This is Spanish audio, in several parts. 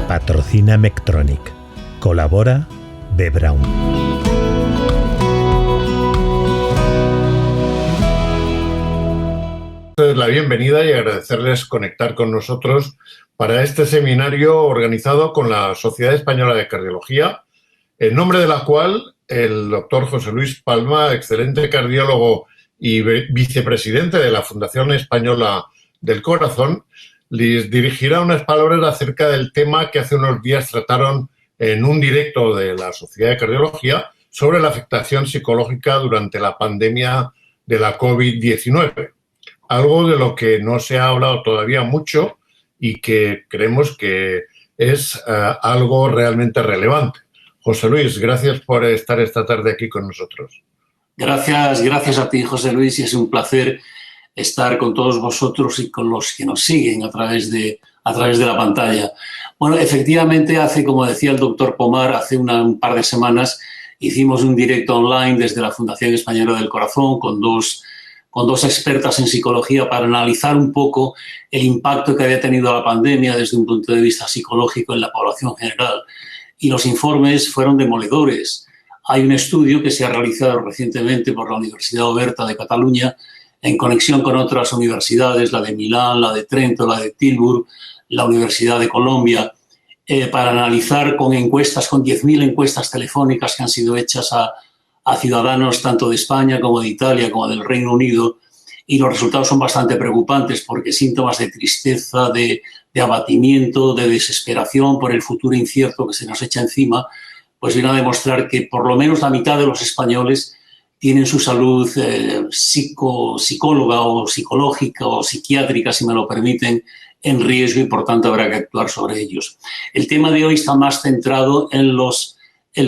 Patrocina Medtronic. Colabora B. Braun. La bienvenida y agradecerles conectar con nosotros para este seminario organizado con la Sociedad Española de Cardiología, en nombre de la cual el doctor José Luis Palma, excelente cardiólogo y vicepresidente de la Fundación Española del Corazón, les dirigirá unas palabras acerca del tema que hace unos días trataron en un directo de la Sociedad de Cardiología sobre la afectación psicológica durante la pandemia de la COVID-19. Algo de lo que no se ha hablado todavía mucho y que creemos que es algo realmente relevante. José Luis, gracias por estar esta tarde aquí con nosotros. Gracias a ti, José Luis, y es un placer estar con todos vosotros y con los que nos siguen a través de la pantalla. Bueno, efectivamente, como decía el doctor Pomar, hace un par de semanas hicimos un directo online desde la Fundación Española del Corazón con dos expertas en psicología para analizar un poco el impacto que había tenido la pandemia desde un punto de vista psicológico en la población general. Y los informes fueron demoledores. Hay un estudio que se ha realizado recientemente por la Universidad Oberta de Cataluña en conexión con otras universidades, la de Milán, la de Trento, la de Tilburg, la Universidad de Colombia, para analizar con encuestas, con 10.000 encuestas telefónicas que han sido hechas a ciudadanos tanto de España como de Italia como del Reino Unido, y los resultados son bastante preocupantes porque síntomas de tristeza, de abatimiento, de desesperación por el futuro incierto que se nos echa encima, pues viene a demostrar que por lo menos la mitad de los españoles tienen su salud psicóloga o psicológica o psiquiátrica, si me lo permiten, en riesgo, y por tanto habrá que actuar sobre ellos. El tema de hoy está más centrado en los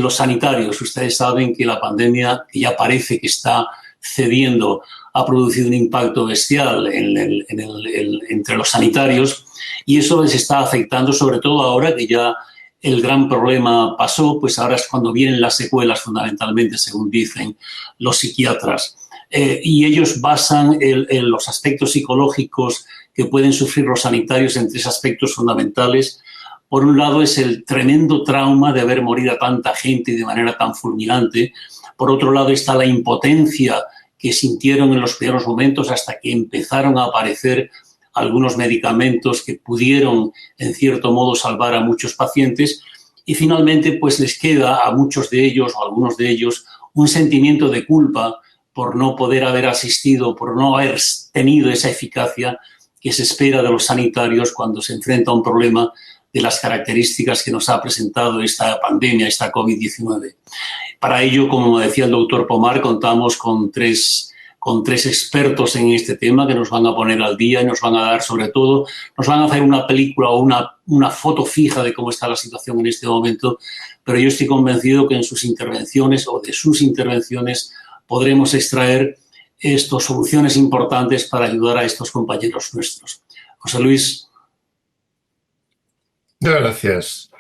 sanitarios. Ustedes saben que la pandemia, que ya parece que está cediendo, ha producido un impacto bestial entre los sanitarios, y eso les está afectando, sobre todo ahora que ya el gran problema pasó, pues ahora es cuando vienen las secuelas fundamentalmente, según dicen los psiquiatras. Y ellos basan los aspectos psicológicos que pueden sufrir los sanitarios en tres aspectos fundamentales. Por un lado es el tremendo trauma de ver morir a tanta gente de manera tan fulminante. Por otro lado está la impotencia que sintieron en los primeros momentos hasta que empezaron a aparecer algunos medicamentos que pudieron, en cierto modo, salvar a muchos pacientes. Y finalmente, pues les queda a muchos de ellos, o a algunos de ellos, un sentimiento de culpa por no poder haber asistido, por no haber tenido esa eficacia que se espera de los sanitarios cuando se enfrenta a un problema de las características que nos ha presentado esta pandemia, esta COVID-19. Para ello, como decía el doctor Pomar, contamos con tres expertos en este tema que nos van a poner al día y nos van a dar, sobre todo, nos van a hacer una película o una foto fija de cómo está la situación en este momento, pero yo estoy convencido que en sus intervenciones o de sus intervenciones podremos extraer estas soluciones importantes para ayudar a estos compañeros nuestros. José Luis. Muchas gracias.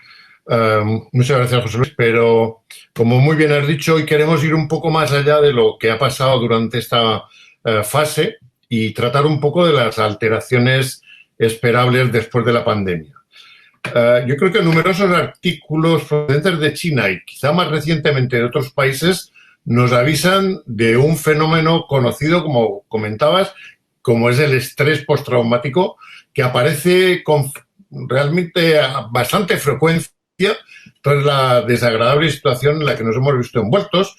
Muchas gracias, José Luis, pero como muy bien has dicho, hoy queremos ir un poco más allá de lo que ha pasado durante esta fase y tratar un poco de las alteraciones esperables después de la pandemia. Yo creo que numerosos artículos procedentes de China y quizá más recientemente de otros países nos avisan de un fenómeno conocido, como comentabas, como es el estrés postraumático, que aparece con realmente bastante frecuencia tras la desagradable situación en la que nos hemos visto envueltos,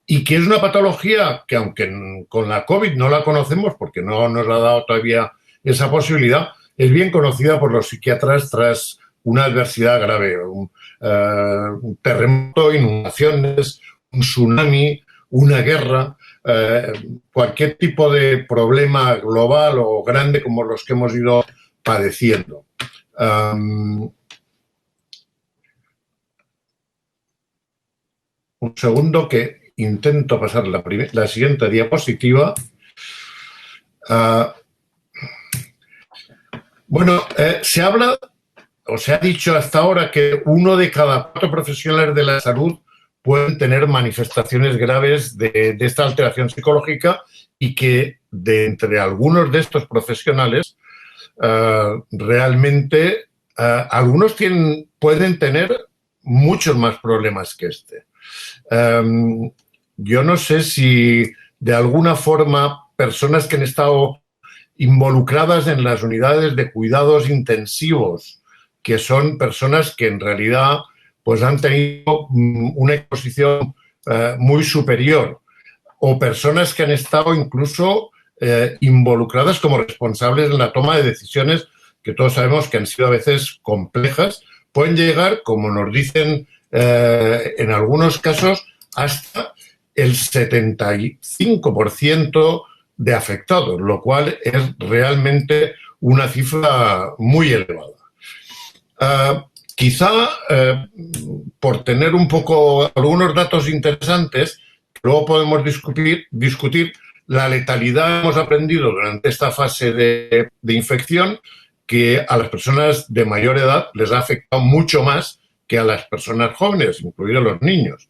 y que es una patología que, aunque con la COVID no la conocemos porque no nos ha dado todavía esa posibilidad, es bien conocida por los psiquiatras tras una adversidad grave, un terremoto, inundaciones, un tsunami, una guerra, cualquier tipo de problema global o grande como los que hemos ido padeciendo. segundo que intento pasar la siguiente diapositiva. Se habla, o se ha dicho hasta ahora, que 1 de cada 4 profesionales de la salud pueden tener manifestaciones graves de esta alteración psicológica y que de entre algunos de estos profesionales realmente algunos pueden tener muchos más problemas que este. Yo no sé si de alguna forma personas que han estado involucradas en las unidades de cuidados intensivos, que son personas que en realidad pues han tenido una exposición muy superior, o personas que han estado incluso involucradas como responsables en la toma de decisiones que todos sabemos que han sido a veces complejas, pueden llegar, como nos dicen en algunos casos, hasta el 75% de afectados, lo cual es realmente una cifra muy elevada. Quizá por tener un poco algunos datos interesantes, luego podemos discutir la letalidad. Hemos aprendido durante esta fase de infección que a las personas de mayor edad les ha afectado mucho más que a las personas jóvenes, incluidos los niños.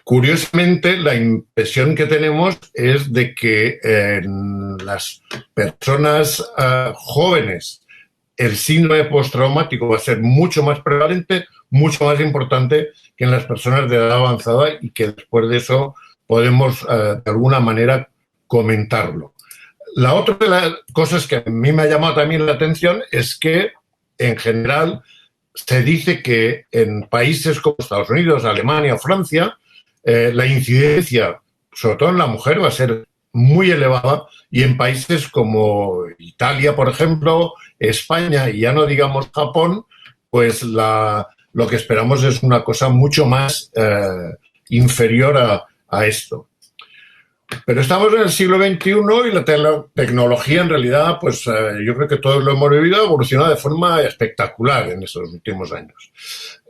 Curiosamente, la impresión que tenemos es de que en las personas jóvenes el síndrome postraumático va a ser mucho más prevalente, mucho más importante que en las personas de edad avanzada, y que después de eso podemos de alguna manera comentarlo. La otra de las cosas que a mí me ha llamado también la atención es que en general se dice que en países como Estados Unidos, Alemania o Francia, la incidencia, sobre todo en la mujer, va a ser muy elevada, y en países como Italia, por ejemplo, España y ya no digamos Japón, pues lo que esperamos es una cosa mucho más inferior a esto. Pero estamos en el siglo XXI y la tecnología en realidad, pues yo creo que todos lo hemos vivido, ha evolucionado de forma espectacular en estos últimos años.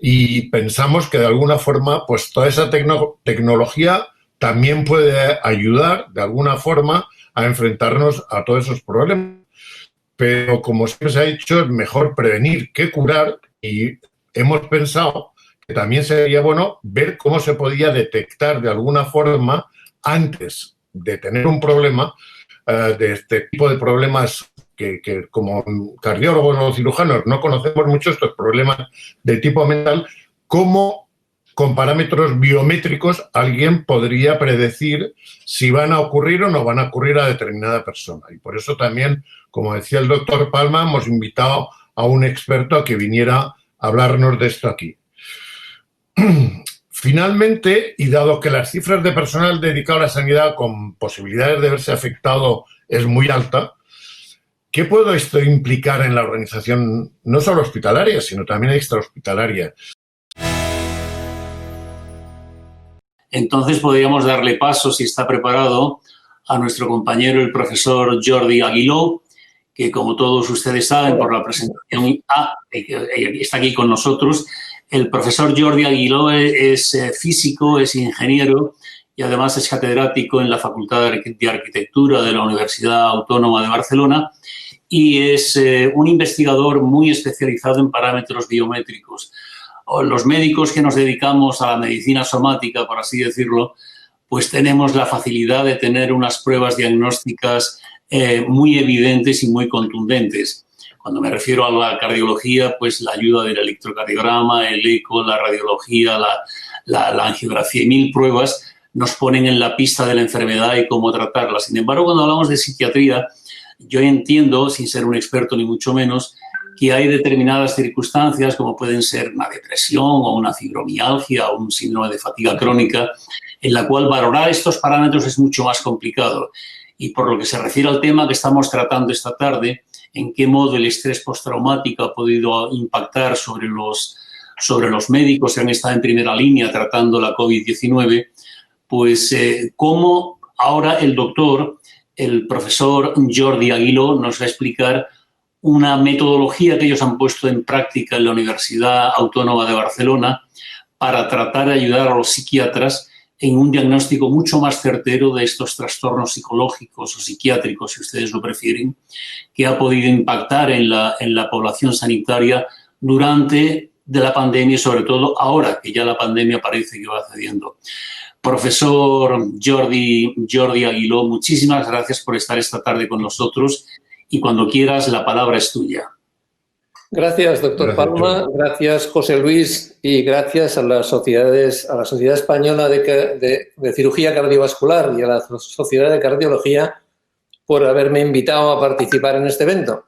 Y pensamos que de alguna forma, pues toda esa tecnología también puede ayudar de alguna forma a enfrentarnos a todos esos problemas. Pero como siempre se ha dicho, es mejor prevenir que curar, y hemos pensado que también sería bueno ver cómo se podía detectar de alguna forma antes de tener un problema, de este tipo de problemas que como cardiólogos o cirujanos no conocemos mucho estos problemas de tipo mental, cómo con parámetros biométricos alguien podría predecir si van a ocurrir o no van a ocurrir a determinada persona. Y por eso también, como decía el doctor Palma, hemos invitado a un experto a que viniera a hablarnos de esto aquí. Finalmente, y dado que las cifras de personal dedicado a la sanidad con posibilidades de verse afectado es muy alta, ¿qué puede esto implicar en la organización no solo hospitalaria, sino también extrahospitalaria? Entonces podríamos darle paso, si está preparado, a nuestro compañero, el profesor Jordi Aguiló, que como todos ustedes saben por la presentación, está aquí con nosotros. El profesor Jordi Aguiló es físico, es ingeniero y además es catedrático en la Facultad de Arquitectura de la Universidad Autónoma de Barcelona, y es un investigador muy especializado en parámetros biométricos. Los médicos que nos dedicamos a la medicina somática, por así decirlo, pues tenemos la facilidad de tener unas pruebas diagnósticas muy evidentes y muy contundentes. Cuando me refiero a la cardiología, pues la ayuda del electrocardiograma, el eco, la radiología, la angiografía y 1000 pruebas nos ponen en la pista de la enfermedad y cómo tratarla. Sin embargo, cuando hablamos de psiquiatría, yo entiendo, sin ser un experto ni mucho menos, que hay determinadas circunstancias, como pueden ser una depresión o una fibromialgia o un síndrome de fatiga crónica, en la cual valorar estos parámetros es mucho más complicado. Y por lo que se refiere al tema que estamos tratando esta tarde, en qué modo el estrés postraumático ha podido impactar sobre los médicos que han estado en primera línea tratando la COVID-19, pues cómo ahora el profesor Jordi Aguiló, nos va a explicar una metodología que ellos han puesto en práctica en la Universidad Autónoma de Barcelona para tratar de ayudar a los psiquiatras en un diagnóstico mucho más certero de estos trastornos psicológicos o psiquiátricos, si ustedes lo prefieren, que ha podido impactar en la población sanitaria durante de la pandemia y sobre todo ahora que ya la pandemia parece que va cediendo. Profesor Jordi Aguiló, muchísimas gracias por estar esta tarde con nosotros y cuando quieras la palabra es tuya. Gracias, doctor Palma, gracias, José Luis, y gracias a la Sociedad Española de Cirugía Cardiovascular y a la Sociedad de Cardiología por haberme invitado a participar en este evento.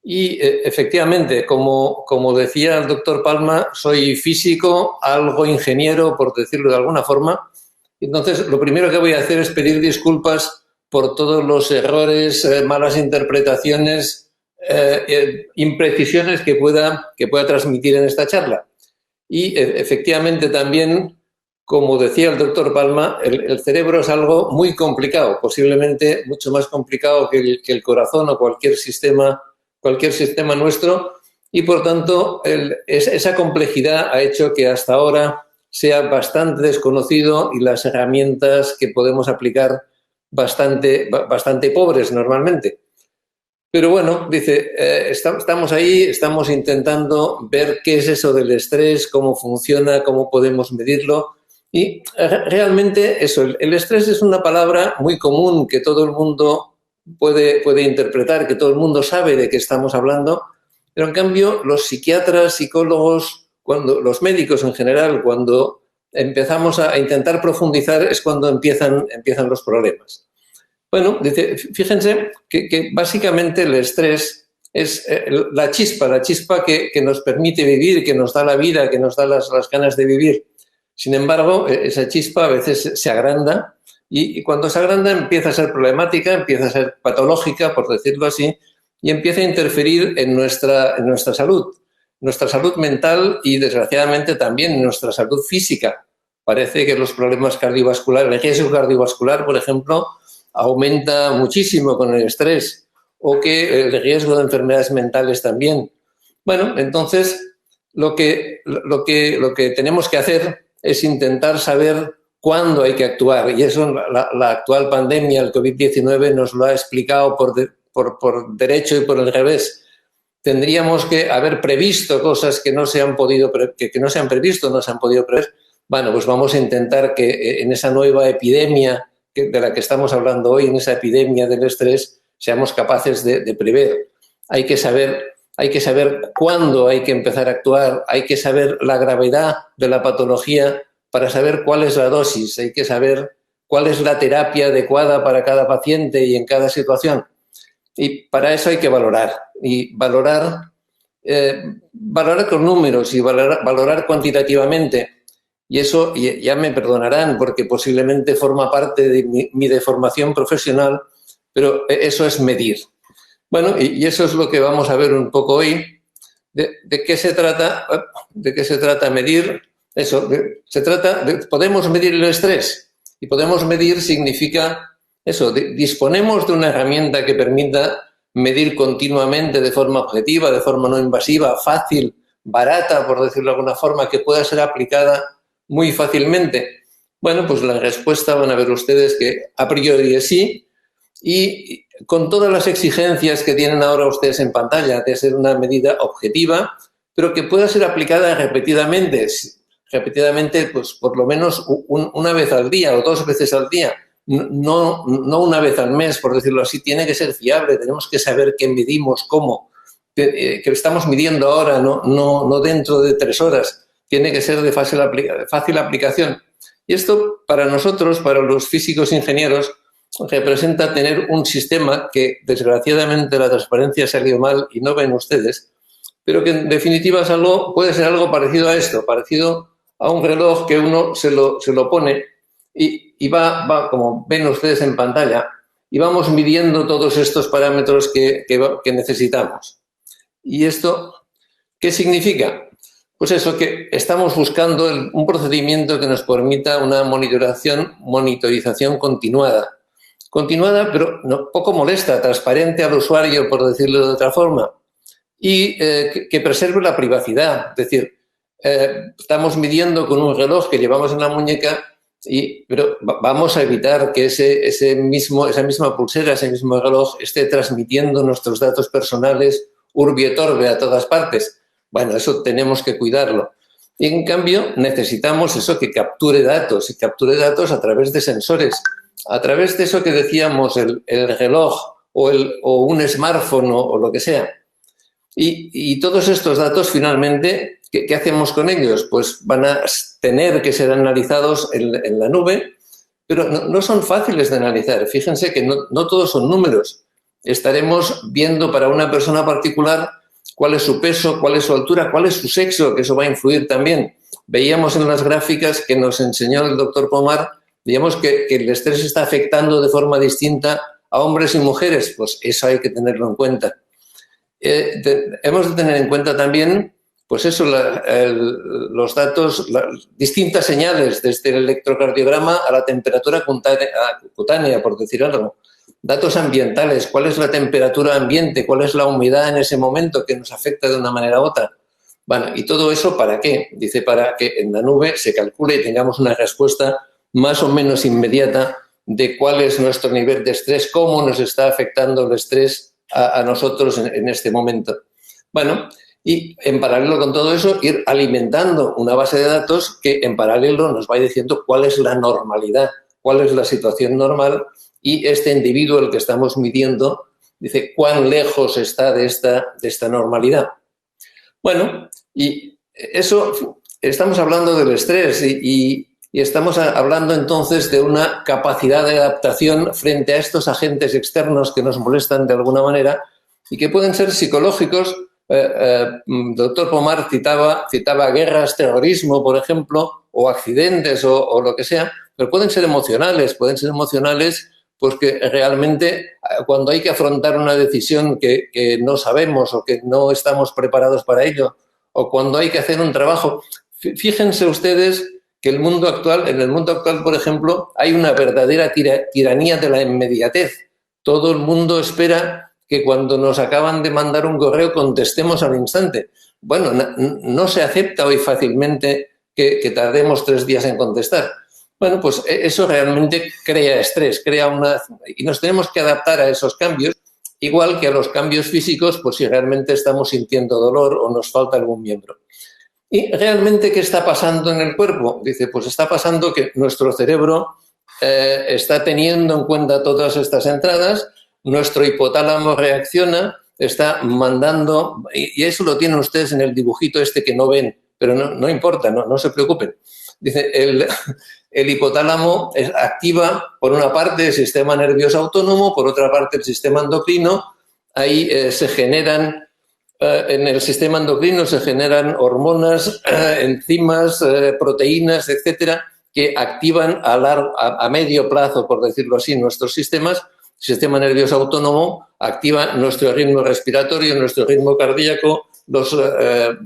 Y efectivamente, como decía el doctor Palma, soy físico, algo ingeniero, por decirlo de alguna forma. Entonces, lo primero que voy a hacer es pedir disculpas por todos los errores, malas interpretaciones, imprecisiones que pueda transmitir en esta charla. Y efectivamente también, como decía el doctor Palma, el cerebro es algo muy complicado, posiblemente mucho más complicado que el corazón o cualquier sistema nuestro, y por tanto esa complejidad ha hecho que hasta ahora sea bastante desconocido y las herramientas que podemos aplicar bastante pobres normalmente. Pero bueno, dice, estamos ahí, estamos intentando ver qué es eso del estrés, cómo funciona, cómo podemos medirlo. Y realmente eso, el estrés es una palabra muy común que todo el mundo puede interpretar, que todo el mundo sabe de qué estamos hablando, pero en cambio los psiquiatras, psicólogos, los médicos en general, cuando empezamos a intentar profundizar es cuando empiezan los problemas. Bueno, dice, fíjense que básicamente el estrés es la chispa que nos permite vivir, que nos da la vida, que nos da las ganas de vivir. Sin embargo, esa chispa a veces se agranda y cuando se agranda empieza a ser problemática, empieza a ser patológica, por decirlo así, y empieza a interferir en nuestra salud mental y, desgraciadamente, también en nuestra salud física. Parece que los problemas cardiovasculares, el riesgo cardiovascular, por ejemplo, aumenta muchísimo con el estrés o que el riesgo de enfermedades mentales también. Bueno, entonces lo que tenemos que hacer es intentar saber cuándo hay que actuar y eso la actual pandemia, el COVID-19, nos lo ha explicado por derecho y por el revés. Tendríamos que haber previsto cosas que no se han podido prever. Bueno, pues vamos a intentar que en esa nueva epidemia de la que estamos hablando hoy, en esa epidemia del estrés, seamos capaces de prever. Hay que saber cuándo hay que empezar a actuar, hay que saber la gravedad de la patología para saber cuál es la dosis, hay que saber cuál es la terapia adecuada para cada paciente y en cada situación. Y para eso hay que valorar con números y valorar cuantitativamente. Y eso ya me perdonarán porque posiblemente forma parte de mi deformación profesional, pero eso es medir. Bueno, y eso es lo que vamos a ver un poco hoy. ¿De qué se trata? ¿De qué se trata medir? Eso, podemos medir el estrés. Y podemos medir significa eso, disponemos de una herramienta que permita medir continuamente de forma objetiva, de forma no invasiva, fácil, barata, por decirlo de alguna forma, que pueda ser aplicada muy fácilmente. Bueno, pues la respuesta van a ver ustedes que a priori es sí, y con todas las exigencias que tienen ahora ustedes en pantalla, de ser una medida objetiva, pero que pueda ser aplicada repetidamente, pues por lo menos una vez al día o 2 veces al día, no una vez al mes, por decirlo así. Tiene que ser fiable, tenemos que saber qué medimos, cómo, que estamos midiendo ahora, no dentro de 3 horas. Tiene que ser de fácil aplicación. Y esto, para nosotros, para los físicos ingenieros, representa tener un sistema que, desgraciadamente, la transparencia salió mal y no ven ustedes, pero que, en definitiva, puede ser algo parecido a esto, parecido a un reloj que uno se lo pone y va, como ven ustedes en pantalla, y vamos midiendo todos estos parámetros que necesitamos. ¿Y esto qué significa? Pues eso, que estamos buscando un procedimiento que nos permita una monitorización continuada, pero poco molesta, transparente al usuario, por decirlo de otra forma, y que preserve la privacidad. Es decir, estamos midiendo con un reloj que llevamos en la muñeca, pero vamos a evitar que esa misma pulsera, ese mismo reloj esté transmitiendo nuestros datos personales urbi et orbi a todas partes. Bueno, eso tenemos que cuidarlo. Y en cambio necesitamos eso, que capture datos, y capture datos a través de sensores, a través de eso que decíamos, el reloj o un smartphone o lo que sea. Y todos estos datos finalmente, ¿qué hacemos con ellos? Pues van a tener que ser analizados en la nube, pero no son fáciles de analizar. Fíjense que no todos son números. Estaremos viendo para una persona particular cuál es su peso, cuál es su altura, cuál es su sexo, que eso va a influir también. Veíamos en las gráficas que nos enseñó el doctor Pomar, veíamos que el estrés está afectando de forma distinta a hombres y mujeres. Pues eso hay que tenerlo en cuenta. Hemos de tener en cuenta también, pues eso, los datos, distintas señales, desde el electrocardiograma a la temperatura cutánea, por decir algo. Datos ambientales, cuál es la temperatura ambiente, cuál es la humedad en ese momento que nos afecta de una manera u otra. Bueno, ¿y todo eso para qué? Dice, para que en la nube se calcule y tengamos una respuesta más o menos inmediata de cuál es nuestro nivel de estrés, cómo nos está afectando el estrés a nosotros en este momento. Bueno, y en paralelo con todo eso, ir alimentando una base de datos que en paralelo nos va diciendo cuál es la normalidad, cuál es la situación normal, y este individuo al que estamos midiendo dice cuán lejos está de esta normalidad. Bueno, y eso, estamos hablando del estrés y estamos hablando entonces de una capacidad de adaptación frente a estos agentes externos que nos molestan de alguna manera y que pueden ser psicológicos. Doctor Pomar citaba guerras, terrorismo, por ejemplo, o accidentes o lo que sea, pero pueden ser emocionales porque realmente cuando hay que afrontar una decisión que no sabemos o que no estamos preparados para ello, o cuando hay que hacer un trabajo. Fíjense ustedes que en el mundo actual, por ejemplo, hay una verdadera tiranía de la inmediatez. Todo el mundo espera que cuando nos acaban de mandar un correo contestemos al instante. Bueno, no se acepta hoy fácilmente que tardemos 3 días en contestar. Bueno, pues eso realmente crea estrés, y nos tenemos que adaptar a esos cambios, igual que a los cambios físicos, pues si realmente estamos sintiendo dolor o nos falta algún miembro. ¿Y realmente qué está pasando en el cuerpo? Dice, pues está pasando que nuestro cerebro está teniendo en cuenta todas estas entradas, nuestro hipotálamo reacciona, está mandando, y eso lo tienen ustedes en el dibujito este que no ven, pero no importa, no se preocupen. Dice, el hipotálamo activa, por una parte, el sistema nervioso autónomo, por otra parte, el sistema endocrino. Ahí se generan, en el sistema endocrino se generan hormonas, enzimas, proteínas, etcétera, que activan a medio plazo, por decirlo así, nuestros sistemas. El sistema nervioso autónomo activa nuestro ritmo respiratorio, nuestro ritmo cardíaco, la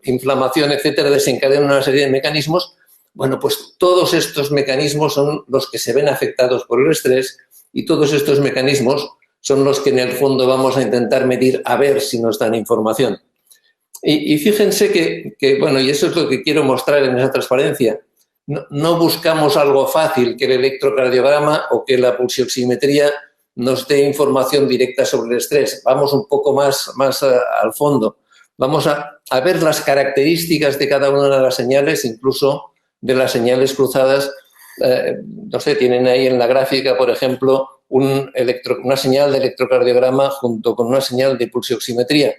inflamación, etcétera, desencadena una serie de mecanismos. Bueno, pues todos estos mecanismos son los que se ven afectados por el estrés y todos estos mecanismos son los que en el fondo vamos a intentar medir a ver si nos dan información. Y fíjense que, bueno, y eso es lo que quiero mostrar en esa transparencia. No buscamos algo fácil, que el electrocardiograma o que la pulsioximetría nos dé información directa sobre el estrés. Vamos un poco más al fondo. Vamos a ver las características de cada una de las señales, incluso de las señales cruzadas. No sé, tienen ahí en la gráfica, por ejemplo, una señal de electrocardiograma junto con una señal de pulsioximetría.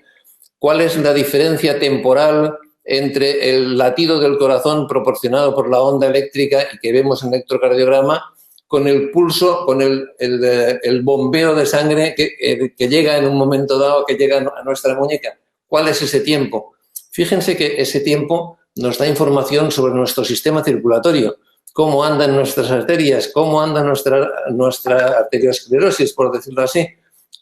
¿Cuál es la diferencia temporal entre el latido del corazón proporcionado por la onda eléctrica y que vemos en el electrocardiograma con el pulso, con el bombeo de sangre que llega en un momento dado, que llega a nuestra muñeca? ¿Cuál es ese tiempo? Fíjense que ese tiempo nos da información sobre nuestro sistema circulatorio, cómo andan nuestras arterias, cómo anda nuestra arteriosclerosis, por decirlo así,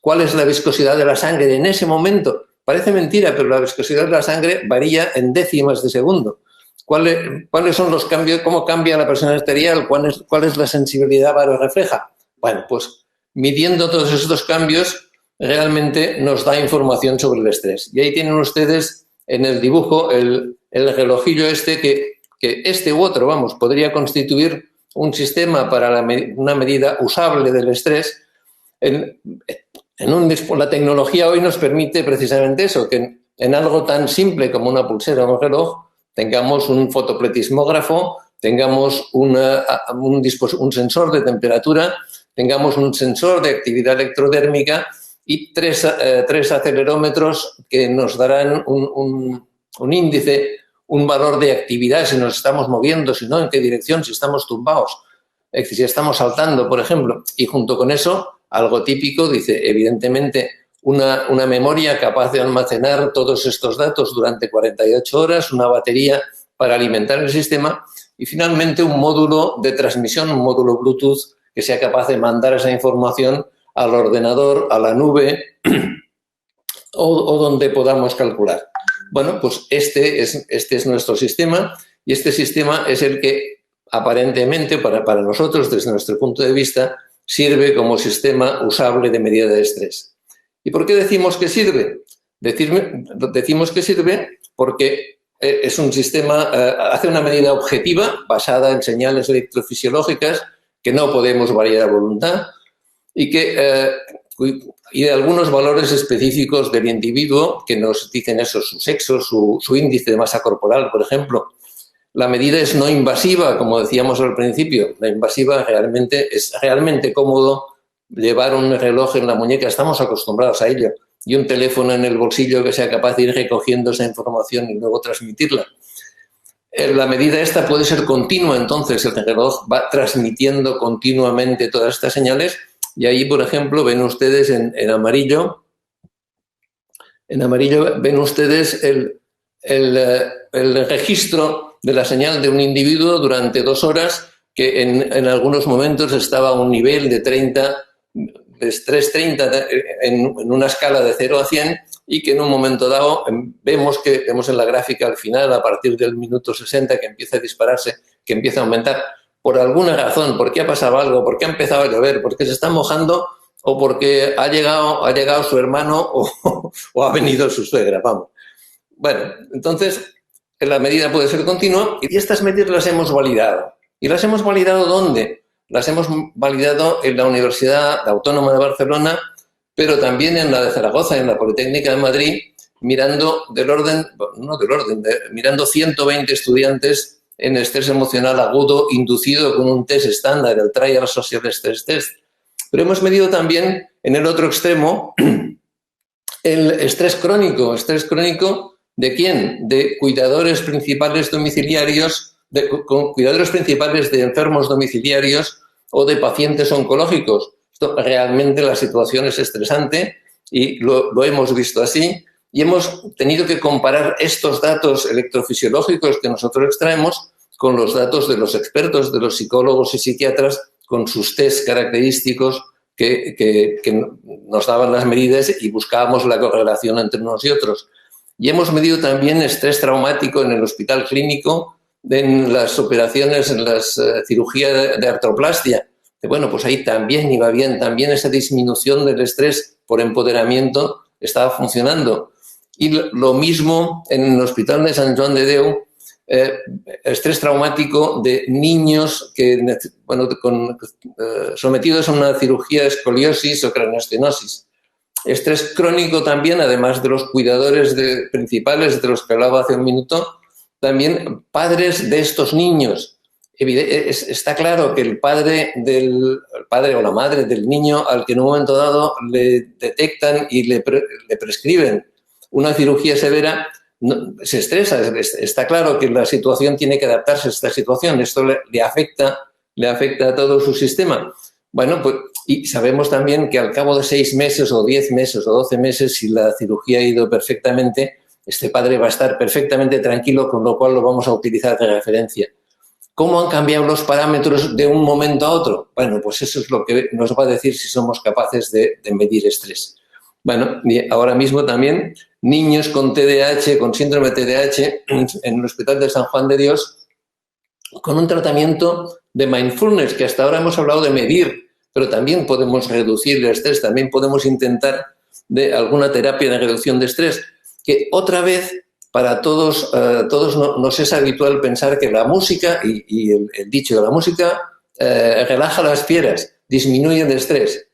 cuál es la viscosidad de la sangre en ese momento. Parece mentira, pero la viscosidad de la sangre varía en décimas de segundo. ¿Cuáles son los cambios? ¿Cómo cambia la presión arterial? ¿Cuál es la sensibilidad barorrefleja? Bueno, pues midiendo todos estos cambios realmente nos da información sobre el estrés. Y ahí tienen ustedes en el dibujo el relojillo que este u otro, vamos, podría constituir un sistema para una medida usable del estrés. La tecnología hoy nos permite precisamente eso, que en algo tan simple como una pulsera o un reloj tengamos un fotopletismógrafo, tengamos un sensor de temperatura, tengamos un sensor de actividad electrodérmica y tres acelerómetros que nos darán un índice, un valor de actividad, si nos estamos moviendo, si no, en qué dirección, si estamos tumbados, si estamos saltando, por ejemplo. Y junto con eso, algo típico, dice, evidentemente, una memoria capaz de almacenar todos estos datos durante 48 horas, una batería para alimentar el sistema y finalmente un módulo de transmisión, un módulo Bluetooth que sea capaz de mandar esa información al ordenador, a la nube o donde podamos calcular. Bueno, pues este es nuestro sistema y este sistema es el que aparentemente para nosotros, desde nuestro punto de vista, sirve como sistema usable de medida de estrés. ¿Y por qué decimos que sirve? Decimos que sirve porque es un sistema, hace una medida objetiva basada en señales electrofisiológicas que no podemos variar a voluntad y de algunos valores específicos del individuo que nos dicen eso, su sexo, su índice de masa corporal, por ejemplo. La medida es no invasiva, como decíamos al principio. La invasiva es realmente cómodo llevar un reloj en la muñeca, estamos acostumbrados a ello, y un teléfono en el bolsillo que sea capaz de ir recogiendo esa información y luego transmitirla. La medida esta puede ser continua, entonces el reloj va transmitiendo continuamente todas estas señales y ahí, por ejemplo, ven ustedes en amarillo ven ustedes el registro de la señal de un individuo durante 2 horas que en algunos momentos estaba a un nivel de estrés 30 en una escala de 0 a 100 y que en un momento dado vemos en la gráfica al final, a partir del minuto 60, que empieza a dispararse, que empieza a aumentar. Por alguna razón, porque ha pasado algo, porque ha empezado a llover, porque se está mojando o porque ha llegado su hermano o ha venido su suegra, vamos. Bueno, entonces la medida puede ser continua y estas medidas las hemos validado. ¿Y las hemos validado dónde? Las hemos validado en la Universidad Autónoma de Barcelona, pero también en la de Zaragoza, en la Politécnica de Madrid, mirando mirando 120 estudiantes en estrés emocional agudo inducido con un test estándar, el Trial Social Stress Test. Pero hemos medido también en el otro extremo el estrés crónico. ¿Estrés crónico de quién? De cuidadores principales domiciliarios, cuidadores principales de enfermos domiciliarios o de pacientes oncológicos. Esto realmente la situación es estresante y lo hemos visto así y hemos tenido que comparar estos datos electrofisiológicos que nosotros extraemos con los datos de los expertos, de los psicólogos y psiquiatras, con sus test característicos que nos daban las medidas y buscábamos la correlación entre unos y otros. Y hemos medido también estrés traumático en el hospital clínico, en las operaciones, en las cirugías de artroplastia. Bueno, pues ahí también iba bien, también esa disminución del estrés por empoderamiento estaba funcionando. Y lo mismo en el Hospital de Sant Joan de Déu, estrés traumático de niños sometidos a una cirugía de escoliosis o craneostenosis. Estrés crónico también, además de los cuidadores principales de los que hablaba hace un minuto, también padres de estos niños. Está claro que el padre o la madre del niño al que en un momento dado le detectan y le prescriben una cirugía severa, se estresa. Está claro que la situación tiene que adaptarse a esta situación. Esto le afecta a todo su sistema. Bueno, pues, y sabemos también que al cabo de 6 meses o 10 meses o 12 meses, si la cirugía ha ido perfectamente, este padre va a estar perfectamente tranquilo, con lo cual lo vamos a utilizar de referencia. ¿Cómo han cambiado los parámetros de un momento a otro? Bueno, pues eso es lo que nos va a decir si somos capaces de medir estrés. Bueno, y ahora mismo también niños con TDAH, con síndrome TDAH, en el Hospital de San Juan de Dios, con un tratamiento de mindfulness, que hasta ahora hemos hablado de medir, pero también podemos reducir el estrés, también podemos intentar de alguna terapia de reducción de estrés, que otra vez para todos nos es habitual pensar que la música, y el dicho de la música, relaja las fieras, disminuye el estrés.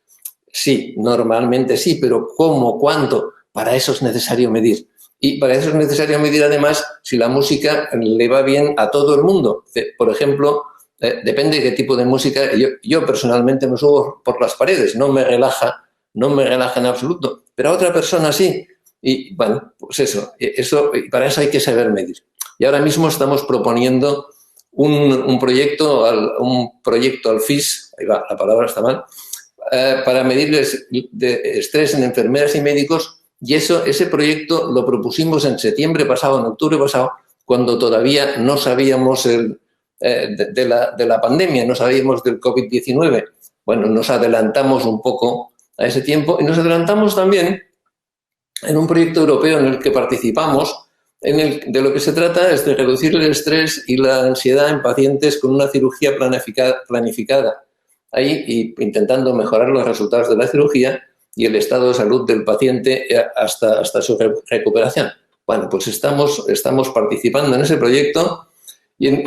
Sí, normalmente sí, pero ¿cómo? ¿Cuánto? Para eso es necesario medir. Y para eso es necesario medir, además, si la música le va bien a todo el mundo. Por ejemplo, depende de qué tipo de música. Yo personalmente me subo por las paredes, no me relaja en absoluto, pero a otra persona sí. Y bueno, pues eso, y para eso hay que saber medir. Y ahora mismo estamos proponiendo un proyecto al FIS, ahí va, la palabra está mal, para medir de estrés en enfermeras y médicos, y ese proyecto lo propusimos en septiembre pasado, en octubre pasado, cuando todavía no sabíamos de la pandemia, no sabíamos del COVID-19. Bueno, nos adelantamos un poco a ese tiempo y nos adelantamos también en un proyecto europeo en el que participamos, de lo que se trata es de reducir el estrés y la ansiedad en pacientes con una cirugía planificada. Ahí intentando mejorar los resultados de la cirugía y el estado de salud del paciente hasta su recuperación. Bueno, pues estamos participando en ese proyecto y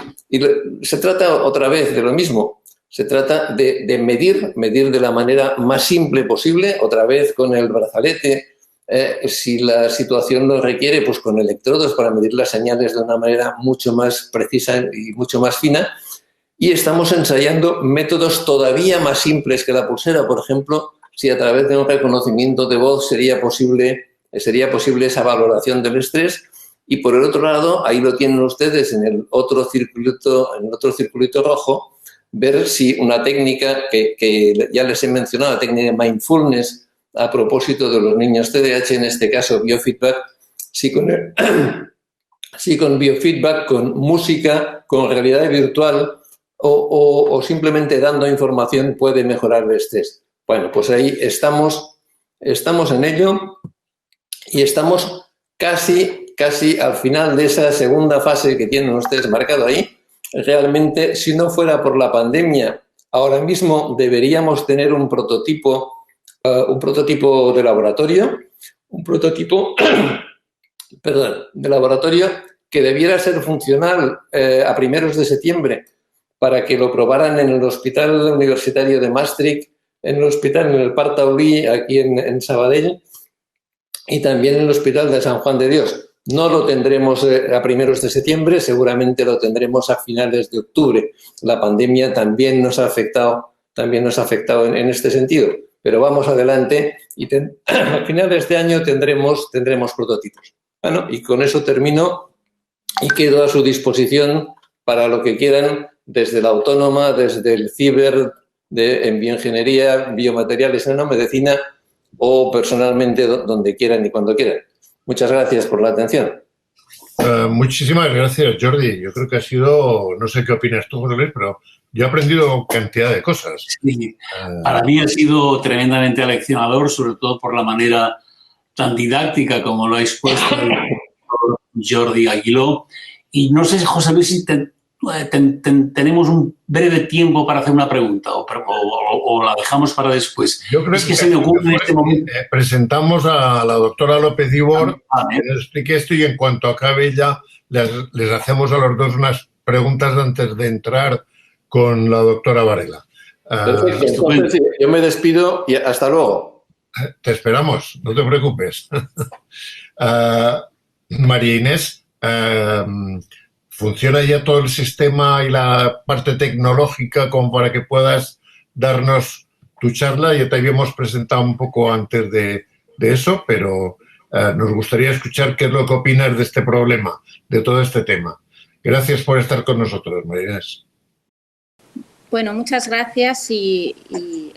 se trata otra vez de lo mismo. Se trata de medir de la manera más simple posible, otra vez con el brazalete, si la situación lo requiere, pues con electrodos para medir las señales de una manera mucho más precisa y mucho más fina. Y estamos ensayando métodos todavía más simples que la pulsera. Por ejemplo, si a través de un reconocimiento de voz sería posible esa valoración del estrés. Y por el otro lado, ahí lo tienen ustedes en el otro circulito rojo, ver si una técnica que ya les he mencionado, la técnica de mindfulness, a propósito de los niños TDAH, en este caso biofeedback, si con biofeedback, con música, con realidad virtual o simplemente dando información puede mejorar el estrés. Bueno, pues ahí estamos en ello y estamos casi al final de esa segunda fase que tienen ustedes marcado ahí. Realmente, si no fuera por la pandemia, ahora mismo deberíamos tener un prototipo de laboratorio, de laboratorio que debiera ser funcional a primeros de septiembre para que lo probaran en el Hospital Universitario de Maastricht, en el Parc Taulí, aquí en Sabadell, y también en el Hospital de San Juan de Dios. No lo tendremos a primeros de septiembre, seguramente lo tendremos a finales de octubre. La pandemia también nos ha afectado en este sentido. Pero vamos adelante y a finales de este año tendremos prototipos. Bueno, y con eso termino y quedo a su disposición para lo que quieran, desde la autónoma, desde el ciber, en bioingeniería, biomateriales, en medicina o personalmente donde quieran y cuando quieran. Muchas gracias por la atención. Muchísimas gracias, Jordi. Yo creo que ha sido, no sé qué opinas tú, José Luis, pero yo he aprendido cantidad de cosas. Sí, para mí ha sido tremendamente aleccionador, sobre todo por la manera tan didáctica como lo ha expuesto el doctor Jordi Aguiló. Y no sé, José Luis, si tenemos un breve tiempo para hacer una pregunta o la dejamos para después. Yo creo que se me ocurre en este momento. Presentamos a la doctora López Ibor, que nos explique esto, y en cuanto acabe ya les hacemos a los dos unas preguntas antes de entrar con la doctora Varela. Perfecto. Entonces, yo me despido y hasta luego. Te esperamos, no te preocupes. María Inés, ¿funciona ya todo el sistema y la parte tecnológica como para que puedas darnos tu charla? Ya te habíamos presentado un poco antes de eso, pero nos gustaría escuchar qué es lo que opinas de este problema, de todo este tema. Gracias por estar con nosotros, María Inés. Bueno, muchas gracias y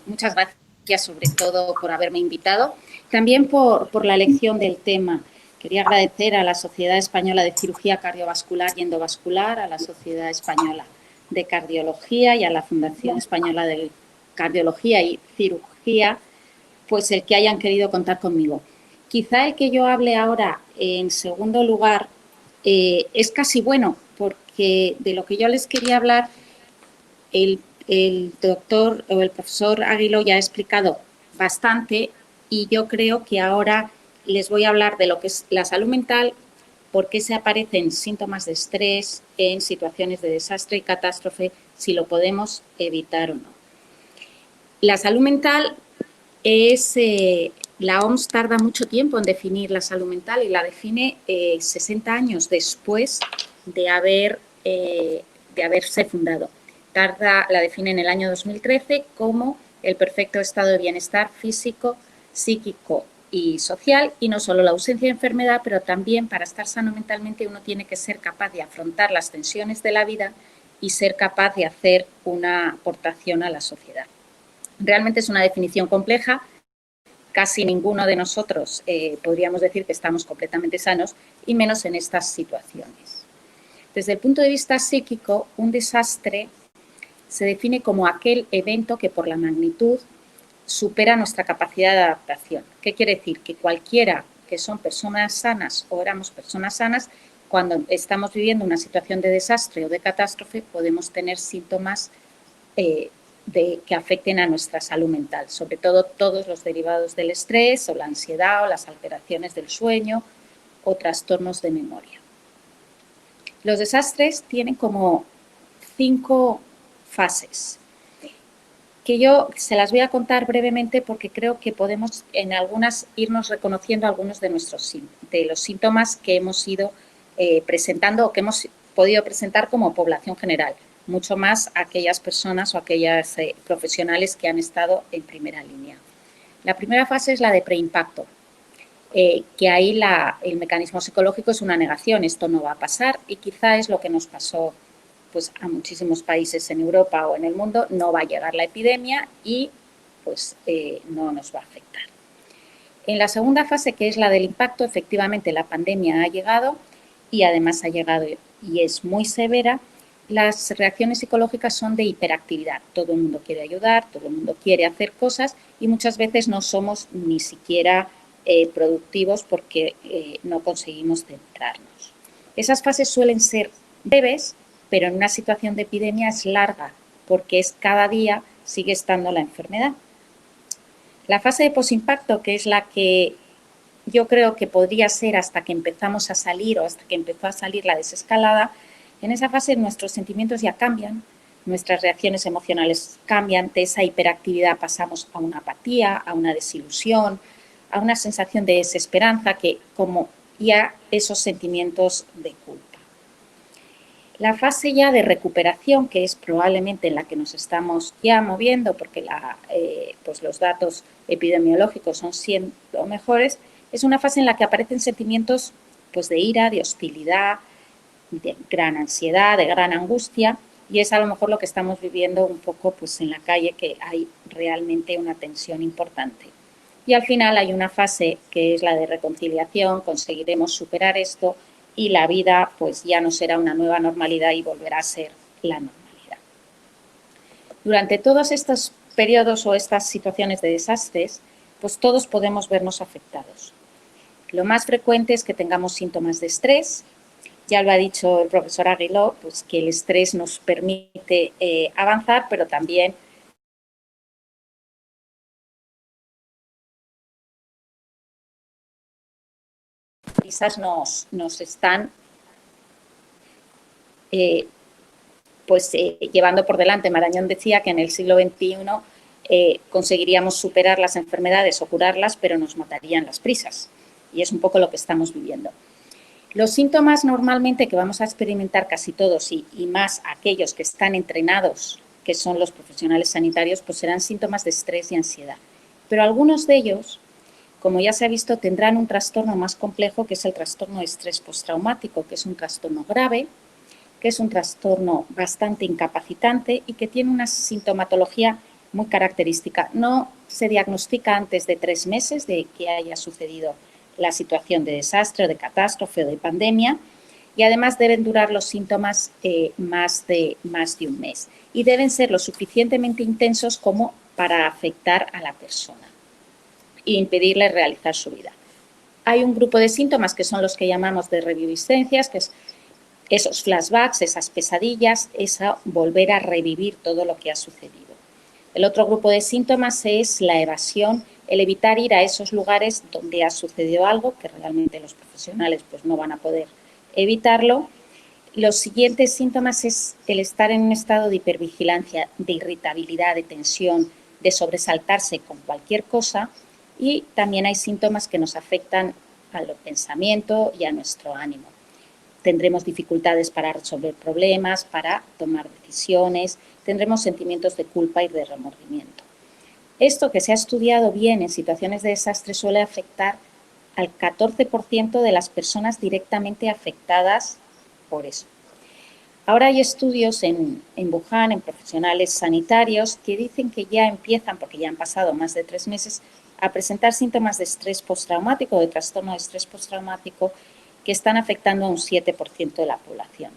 muchas gracias sobre todo por haberme invitado, también por la elección del tema. Quería agradecer a la Sociedad Española de Cirugía Cardiovascular y Endovascular, a la Sociedad Española de Cardiología y a la Fundación Española de Cardiología y Cirugía, pues el que hayan querido contar conmigo. Quizá el que yo hable ahora en segundo lugar es casi bueno, porque de lo que yo les quería hablar, el doctor o el profesor Aguiló ya ha explicado bastante y yo creo que ahora les voy a hablar de lo que es la salud mental por qué se aparecen síntomas de estrés en situaciones de desastre y catástrofe, si lo podemos evitar o no. La salud mental es... la OMS tarda mucho tiempo en definir la salud mental y la define 60 años después de haberse fundado. La define en el año 2013 como el perfecto estado de bienestar físico, psíquico y social, y no solo la ausencia de enfermedad, pero también para estar sano mentalmente uno tiene que ser capaz de afrontar las tensiones de la vida y ser capaz de hacer una aportación a la sociedad. Realmente es una definición compleja. Casi ninguno de nosotros podríamos decir que estamos completamente sanos, y menos en estas situaciones. Desde el punto de vista psíquico, un desastre se define como aquel evento que por la magnitud supera nuestra capacidad de adaptación. ¿Qué quiere decir? Que cualquiera que son personas sanas o éramos personas sanas, cuando estamos viviendo una situación de desastre o de catástrofe, podemos tener síntomas que afecten a nuestra salud mental, sobre todo todos los derivados del estrés o la ansiedad o las alteraciones del sueño o trastornos de memoria. Los desastres tienen como 5 fases, que yo se las voy a contar brevemente porque creo que podemos en algunas irnos reconociendo algunos de los síntomas que hemos ido presentando o que hemos podido presentar como población general, mucho más aquellas personas o aquellas profesionales que han estado en primera línea. La primera fase es la de preimpacto, que ahí el mecanismo psicológico es una negación, esto no va a pasar, y quizá es lo que nos pasó pues, a muchísimos países en Europa o en el mundo. No va a llegar la epidemia y pues, no nos va a afectar. En la segunda fase, que es la del impacto, efectivamente la pandemia ha llegado y además ha llegado y es muy severa. Las reacciones psicológicas son de hiperactividad. Todo el mundo quiere ayudar, todo el mundo quiere hacer cosas y muchas veces no somos ni siquiera productivos porque no conseguimos centrarnos. Esas fases suelen ser breves, pero en una situación de epidemia es larga porque es cada día sigue estando la enfermedad. La fase de posimpacto, que es la que yo creo que podría ser hasta que empezamos a salir o hasta que empezó a salir la desescalada, en esa fase nuestros sentimientos ya cambian, nuestras reacciones emocionales cambian, de esa hiperactividad pasamos a una apatía, a una desilusión, a una sensación de desesperanza, que como ya esos sentimientos de culpa. La fase ya de recuperación, que es probablemente en la que nos estamos ya moviendo, porque pues los datos epidemiológicos son siendo mejores, es una fase en la que aparecen sentimientos pues, de ira, de hostilidad, de gran ansiedad, de gran angustia, y es a lo mejor lo que estamos viviendo un poco pues, en la calle, que hay realmente una tensión importante. Y al final hay una fase que es la de reconciliación, conseguiremos superar esto y la vida pues ya no será una nueva normalidad y volverá a ser la normalidad. Durante todos estos periodos o estas situaciones de desastres, pues todos podemos vernos afectados. Lo más frecuente es que tengamos síntomas de estrés. Ya lo ha dicho el profesor Aguiló, pues que el estrés nos permite avanzar, pero también quizás nos están llevando por delante. Marañón decía que en el siglo XXI conseguiríamos superar las enfermedades o curarlas, pero nos matarían las prisas. Y es un poco lo que estamos viviendo. Los síntomas normalmente que vamos a experimentar casi todos y más aquellos que están entrenados, que son los profesionales sanitarios, pues serán síntomas de estrés y ansiedad. Pero algunos de ellos, como ya se ha visto, tendrán un trastorno más complejo, que es el trastorno de estrés postraumático, que es un trastorno grave, que es un trastorno bastante incapacitante y que tiene una sintomatología muy característica. No se diagnostica antes de 3 meses de que haya sucedido la situación de desastre, o de catástrofe o de pandemia, y además deben durar los síntomas más de un mes y deben ser lo suficientemente intensos como para afectar a la persona e impedirle realizar su vida. Hay un grupo de síntomas que son los que llamamos de reviviscencias, que es esos flashbacks, esas pesadillas, esa volver a revivir todo lo que ha sucedido. El otro grupo de síntomas es la evasión, el evitar ir a esos lugares donde ha sucedido algo que realmente los profesionales pues, no van a poder evitarlo. Los siguientes síntomas es el estar en un estado de hipervigilancia, de irritabilidad, de tensión, de sobresaltarse con cualquier cosa, y también hay síntomas que nos afectan al pensamiento y a nuestro ánimo. Tendremos dificultades para resolver problemas, para tomar decisiones, tendremos sentimientos de culpa y de remordimiento. Esto, que se ha estudiado bien en situaciones de desastre, suele afectar al 14% de las personas directamente afectadas por eso. Ahora hay estudios en Wuhan, en profesionales sanitarios, que dicen que ya empiezan, porque ya han pasado más de 3 meses, a presentar síntomas de estrés postraumático, de trastorno de estrés postraumático, que están afectando a un 7% de la población.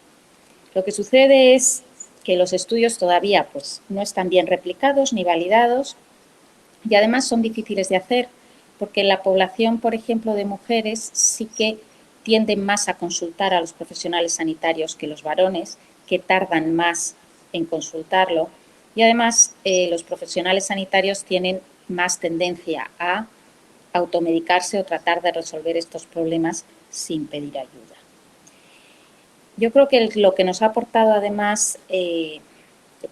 Lo que sucede es que los estudios todavía pues, no están bien replicados ni validados y además son difíciles de hacer porque en la población, por ejemplo, de mujeres sí que tienden más a consultar a los profesionales sanitarios que los varones, que tardan más en consultarlo y además los profesionales sanitarios tienen más tendencia a automedicarse o tratar de resolver estos problemas sin pedir ayuda. Yo creo que lo que nos ha aportado además el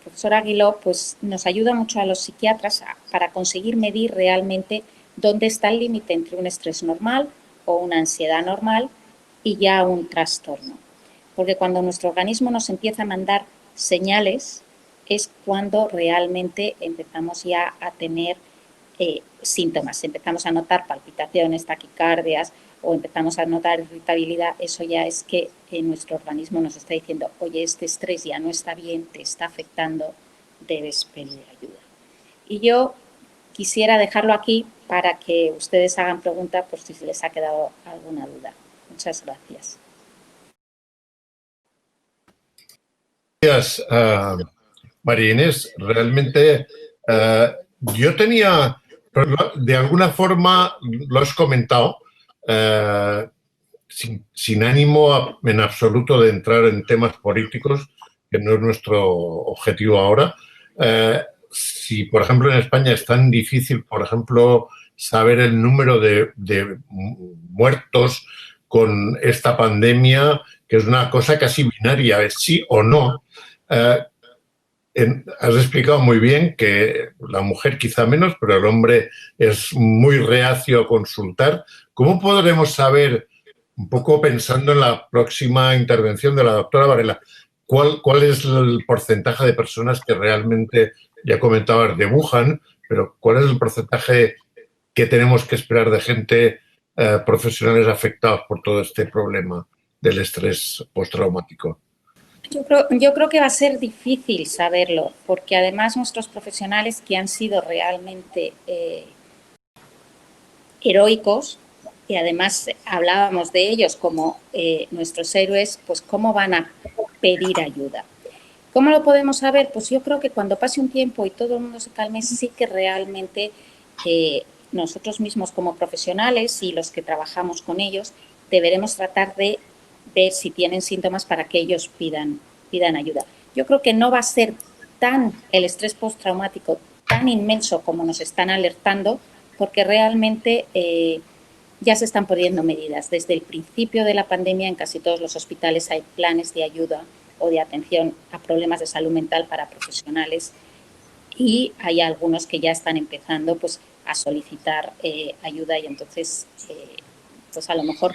profesor Aguiló pues nos ayuda mucho a los psiquiatras para conseguir medir realmente dónde está el límite entre un estrés normal o una ansiedad normal y ya un trastorno. Porque cuando nuestro organismo nos empieza a mandar señales es cuando realmente empezamos ya a tener síntomas, empezamos a notar palpitaciones, taquicardias o empezamos a notar irritabilidad. Eso ya es que nuestro organismo nos está diciendo, oye, este estrés ya no está bien, te está afectando, debes pedir ayuda. Y yo quisiera dejarlo aquí para que ustedes hagan preguntas por si les ha quedado alguna duda. Muchas gracias. Gracias, María Inés. Realmente yo tenía, de alguna forma lo has comentado, sin ánimo en absoluto de entrar en temas políticos, que no es nuestro objetivo ahora. Si, por ejemplo, en España es tan difícil, por ejemplo, saber el número de muertos con esta pandemia, que es una cosa casi binaria, es sí o no. Has explicado muy bien que la mujer quizá menos, pero el hombre es muy reacio a consultar. ¿Cómo podremos saber, un poco pensando en la próxima intervención de la doctora Varela, cuál es el porcentaje de personas que realmente, ya comentabas de Wuhan, pero cuál es el porcentaje que tenemos que esperar de gente, profesionales afectados por todo este problema del estrés postraumático? Yo creo que va a ser difícil saberlo, porque además nuestros profesionales que han sido realmente heroicos, y además hablábamos de ellos como nuestros héroes, pues cómo van a pedir ayuda. ¿Cómo lo podemos saber? Pues yo creo que cuando pase un tiempo y todo el mundo se calme, sí que realmente nosotros mismos como profesionales y los que trabajamos con ellos deberemos tratar de ver si tienen síntomas para que ellos pidan ayuda. Yo creo que no va a ser el estrés postraumático tan inmenso como nos están alertando, porque realmente ya se están poniendo medidas. Desde el principio de la pandemia en casi todos los hospitales hay planes de ayuda o de atención a problemas de salud mental para profesionales y hay algunos que ya están empezando pues, a solicitar ayuda y entonces pues a lo mejor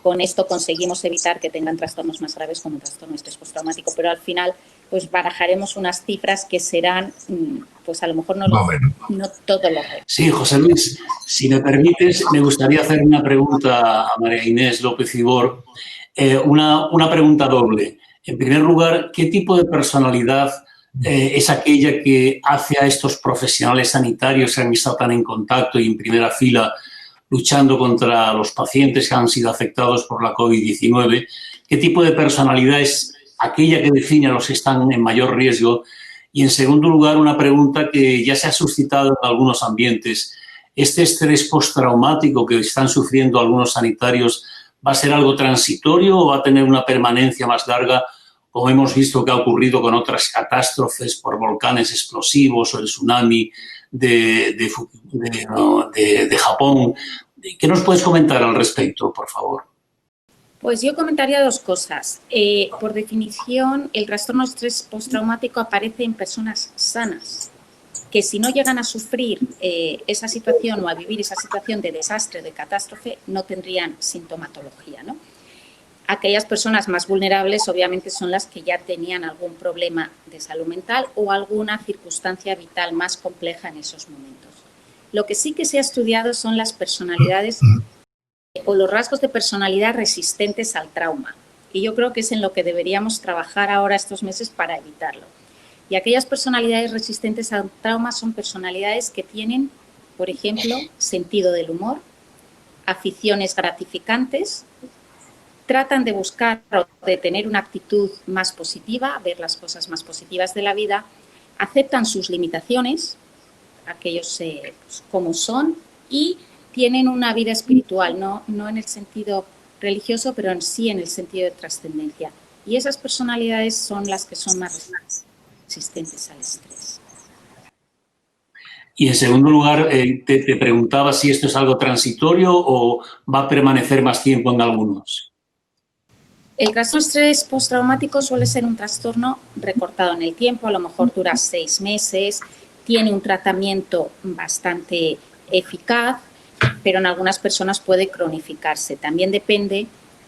con esto conseguimos evitar que tengan trastornos más graves como el trastorno de estrés postraumático, pero al final pues barajaremos unas cifras que serán, pues a lo mejor no todo lo real. Sí, José Luis, si me permites, me gustaría hacer una pregunta a María Inés López Ibor, una pregunta doble. En primer lugar, ¿qué tipo de personalidad es aquella que hace a estos profesionales sanitarios que han estado tan en contacto y en primera fila luchando contra los pacientes que han sido afectados por la COVID-19, qué tipo de personalidad es aquella que define a los que están en mayor riesgo? Y, en segundo lugar, una pregunta que ya se ha suscitado en algunos ambientes. ¿Este estrés postraumático que están sufriendo algunos sanitarios va a ser algo transitorio o va a tener una permanencia más larga, como hemos visto que ha ocurrido con otras catástrofes por volcanes explosivos o el tsunami de Japón? ¿Qué nos puedes comentar al respecto, por favor? Pues yo comentaría dos cosas. Por definición, el trastorno de estrés postraumático aparece en personas sanas, que si no llegan a sufrir esa situación o a vivir esa situación de desastre, de catástrofe, no tendrían sintomatología, ¿no? Aquellas personas más vulnerables, obviamente, son las que ya tenían algún problema de salud mental o alguna circunstancia vital más compleja en esos momentos. Lo que sí que se ha estudiado son las personalidades o los rasgos de personalidad resistentes al trauma. Y yo creo que es en lo que deberíamos trabajar ahora estos meses para evitarlo. Y aquellas personalidades resistentes al trauma son personalidades que tienen, por ejemplo, sentido del humor, aficiones gratificantes, tratan de buscar o de tener una actitud más positiva, ver las cosas más positivas de la vida, aceptan sus limitaciones, aquellos pues, como son, y tienen una vida espiritual, no en el sentido religioso, pero en sí en el sentido de trascendencia. Y esas personalidades son las que son más resistentes al estrés. Y en segundo lugar, te preguntaba si esto es algo transitorio o va a permanecer más tiempo en algunos. El trastorno de estrés postraumático suele ser un trastorno recortado en el tiempo, a lo mejor dura 6 meses, tiene un tratamiento bastante eficaz, pero en algunas personas puede cronificarse. También depende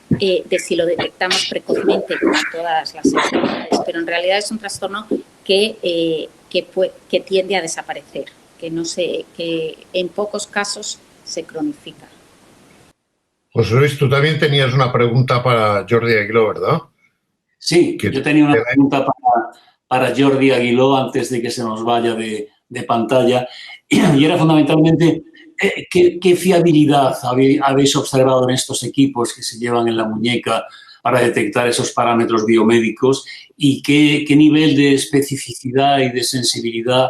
de si lo detectamos precozmente, como todas las enfermedades, pero en realidad es un trastorno que tiende a desaparecer, que en pocos casos se cronifica. José Luis, tú también tenías una pregunta para Jordi Aguiló, ¿verdad? Sí, yo tenía una pregunta para Jordi Aguiló antes de que se nos vaya de pantalla, y era fundamentalmente ¿qué fiabilidad habéis observado en estos equipos que se llevan en la muñeca para detectar esos parámetros biomédicos y qué nivel de especificidad y de sensibilidad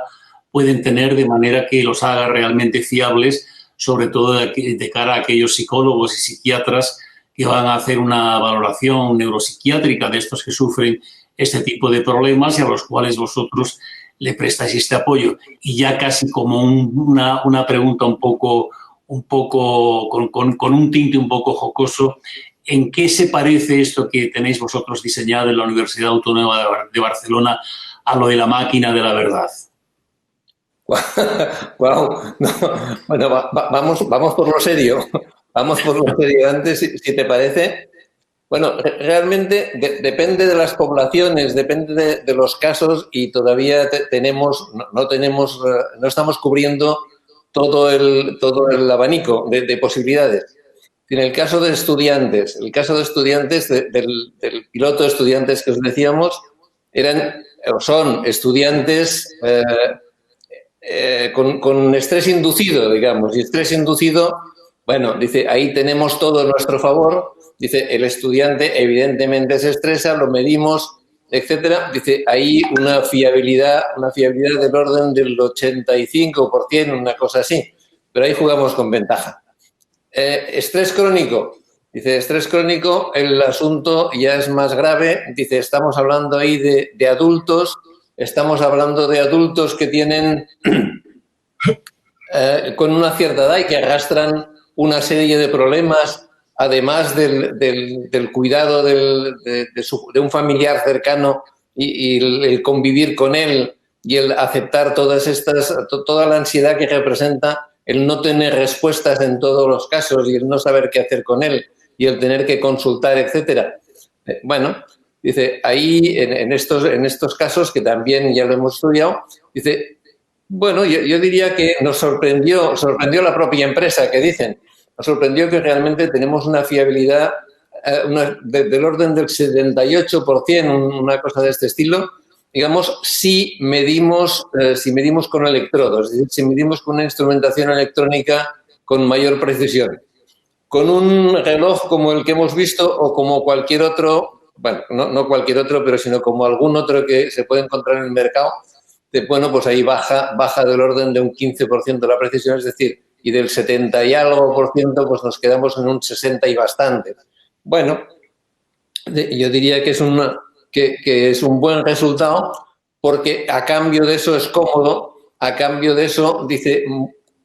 pueden tener de manera que los haga realmente fiables, sobre todo de cara a aquellos psicólogos y psiquiatras que van a hacer una valoración neuropsiquiátrica de estos que sufren este tipo de problemas y a los cuales vosotros le prestáis este apoyo? Y ya casi como una pregunta un poco con un tinte un poco jocoso, ¿en qué se parece esto que tenéis vosotros diseñado en la Universidad Autónoma de Barcelona a lo de la máquina de la verdad? Wow. No, bueno, vamos por lo serio. Vamos por lo serio antes, si te parece. Bueno, realmente depende de las poblaciones, depende de los casos y todavía no estamos cubriendo todo el abanico de posibilidades. En el caso de estudiantes, del piloto de estudiantes que os decíamos, son estudiantes con estrés inducido, digamos, y estrés inducido, bueno, dice, ahí tenemos todo a nuestro favor, dice, el estudiante evidentemente se estresa, lo medimos, etcétera, dice, ahí una fiabilidad del orden del 85%, una cosa así, pero ahí jugamos con ventaja. Estrés crónico, dice, estrés crónico, el asunto ya es más grave, dice, estamos hablando ahí de adultos, estamos hablando de adultos que tienen con una cierta edad y que arrastran una serie de problemas, además del cuidado de un familiar cercano y el convivir con él y el aceptar toda la ansiedad que representa el no tener respuestas en todos los casos y el no saber qué hacer con él y el tener que consultar, etcétera. Bueno, dice, ahí en estos casos, que también ya lo hemos estudiado, dice, bueno, yo diría que nos sorprendió la propia empresa, que dicen, nos sorprendió que realmente tenemos una fiabilidad del orden del 78%, una cosa de este estilo, digamos, si medimos con electrodos, es decir, si medimos con una instrumentación electrónica con mayor precisión. Con un reloj como el que hemos visto o como cualquier otro, bueno, no cualquier otro, pero sino como algún otro que se puede encontrar en el mercado, bueno, pues ahí baja del orden de un 15% la precisión, es decir, y del 70 y algo por ciento, pues nos quedamos en un 60 y bastante. Bueno, yo diría que es un buen resultado porque a cambio de eso es cómodo, a cambio de eso, dice,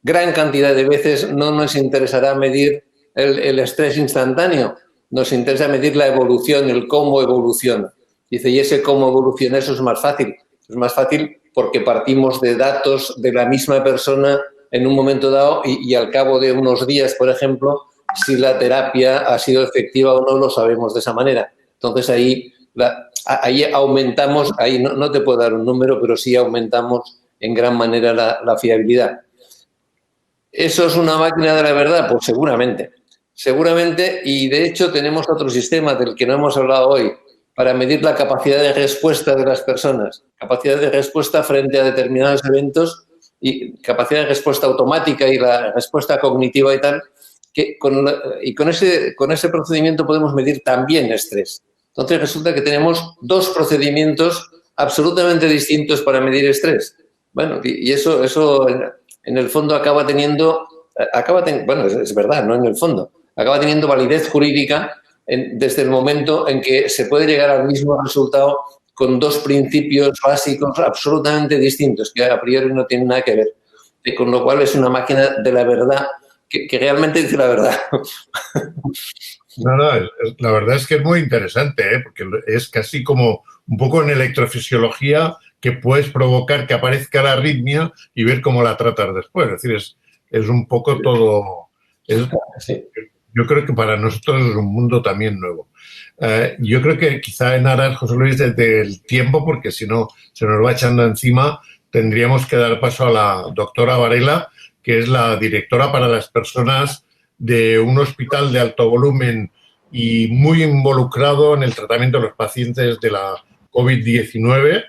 gran cantidad de veces no nos interesará medir el estrés instantáneo. nos interesa medir la evolución, el cómo evoluciona. Dice, ¿y ese cómo evoluciona? Eso es más fácil. Es más fácil porque partimos de datos de la misma persona en un momento dado y al cabo de unos días, por ejemplo, si la terapia ha sido efectiva o no, lo sabemos de esa manera. Entonces ahí aumentamos, ahí no te puedo dar un número, pero sí aumentamos en gran manera la fiabilidad. ¿Eso es una máquina de la verdad? Pues seguramente, y de hecho tenemos otro sistema del que no hemos hablado hoy, para medir la capacidad de respuesta de las personas, capacidad de respuesta frente a determinados eventos y capacidad de respuesta automática y la respuesta cognitiva y tal, que con ese procedimiento podemos medir también estrés. Entonces resulta que tenemos dos procedimientos absolutamente distintos para medir estrés. Bueno, y eso en el fondo acaba teniendo, bueno, es verdad, no en el fondo, acaba teniendo validez jurídica desde el momento en que se puede llegar al mismo resultado con dos principios básicos absolutamente distintos, que a priori no tienen nada que ver. Y con lo cual es una máquina de la verdad que realmente dice la verdad. No, la verdad es que es muy interesante, porque es casi como un poco en electrofisiología que puedes provocar que aparezca la arritmia y ver cómo la tratas después. Es decir, es un poco todo... Sí. Yo creo que para nosotros es un mundo también nuevo. Yo creo que quizá en aras, José Luis, del tiempo, porque si no se nos va echando encima, tendríamos que dar paso a la doctora Varela, que es la directora para las personas de un hospital de alto volumen y muy involucrado en el tratamiento de los pacientes de la COVID-19.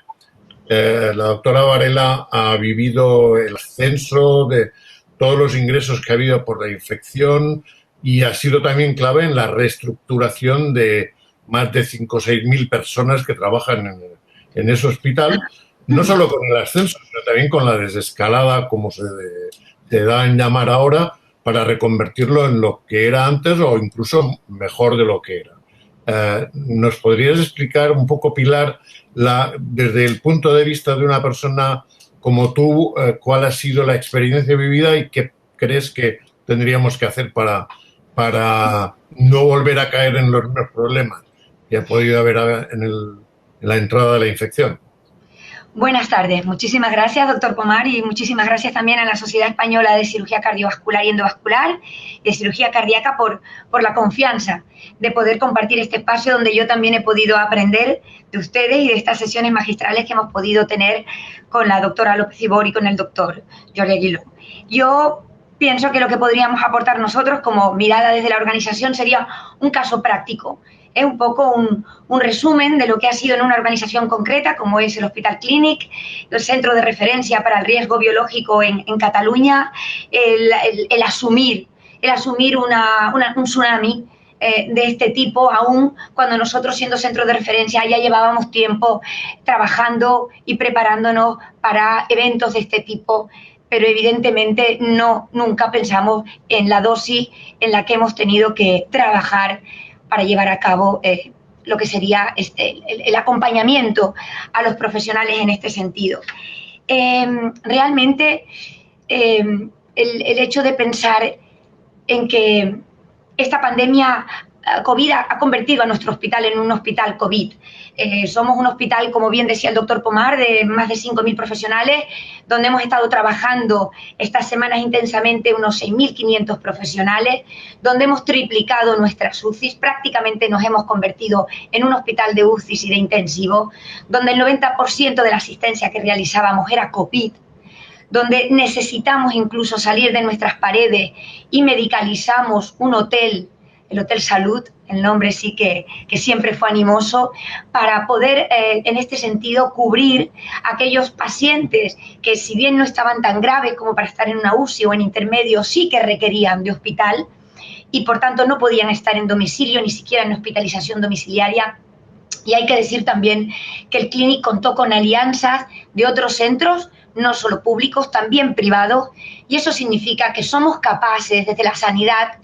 La doctora Varela ha vivido el ascenso de todos los ingresos que ha habido por la infección y ha sido también clave en la reestructuración de más de 5 o 6 mil personas que trabajan en ese hospital, no solo con el ascenso, sino también con la desescalada, como se da en llamar ahora, para reconvertirlo en lo que era antes o incluso mejor de lo que era. ¿Nos podrías explicar un poco, Pilar, desde el punto de vista de una persona como tú, cuál ha sido la experiencia vivida y qué crees que tendríamos que hacer para no volver a caer en los mismos problemas que ha podido haber en la entrada de la infección? Buenas tardes. Muchísimas gracias, doctor Pomar, y muchísimas gracias también a la Sociedad Española de Cirugía Cardiovascular y Endovascular y de Cirugía Cardíaca por la confianza de poder compartir este espacio donde yo también he podido aprender de ustedes y de estas sesiones magistrales que hemos podido tener con la doctora López Ibor y con el doctor Jordi Aguiló. Yo pienso que lo que podríamos aportar nosotros como mirada desde la organización sería un caso práctico. Es un poco un resumen de lo que ha sido en una organización concreta, como es el Hospital Clínic, el Centro de Referencia para el Riesgo Biológico en Cataluña, el asumir un tsunami de este tipo, aún cuando nosotros, siendo centro de referencia, ya llevábamos tiempo trabajando y preparándonos para eventos de este tipo, pero evidentemente nunca pensamos en la dosis en la que hemos tenido que trabajar para llevar a cabo lo que sería el acompañamiento a los profesionales en este sentido. Realmente el hecho de pensar en que esta pandemia COVID ha convertido a nuestro hospital en un hospital COVID. Somos un hospital, como bien decía el doctor Pomar, de más de 5.000 profesionales, donde hemos estado trabajando estas semanas intensamente unos 6.500 profesionales, donde hemos triplicado nuestras UCIs, prácticamente nos hemos convertido en un hospital de UCIs y de intensivo, donde el 90% de la asistencia que realizábamos era COVID, donde necesitamos incluso salir de nuestras paredes y medicalizamos un hotel, el Hotel Salud, el nombre sí que siempre fue animoso, para poder en este sentido cubrir aquellos pacientes que, si bien no estaban tan graves como para estar en una UCI o en intermedio, sí que requerían de hospital y por tanto no podían estar en domicilio, ni siquiera en hospitalización domiciliaria. Y hay que decir también que el Clínic contó con alianzas de otros centros, no solo públicos, también privados, y eso significa que somos capaces desde la sanidad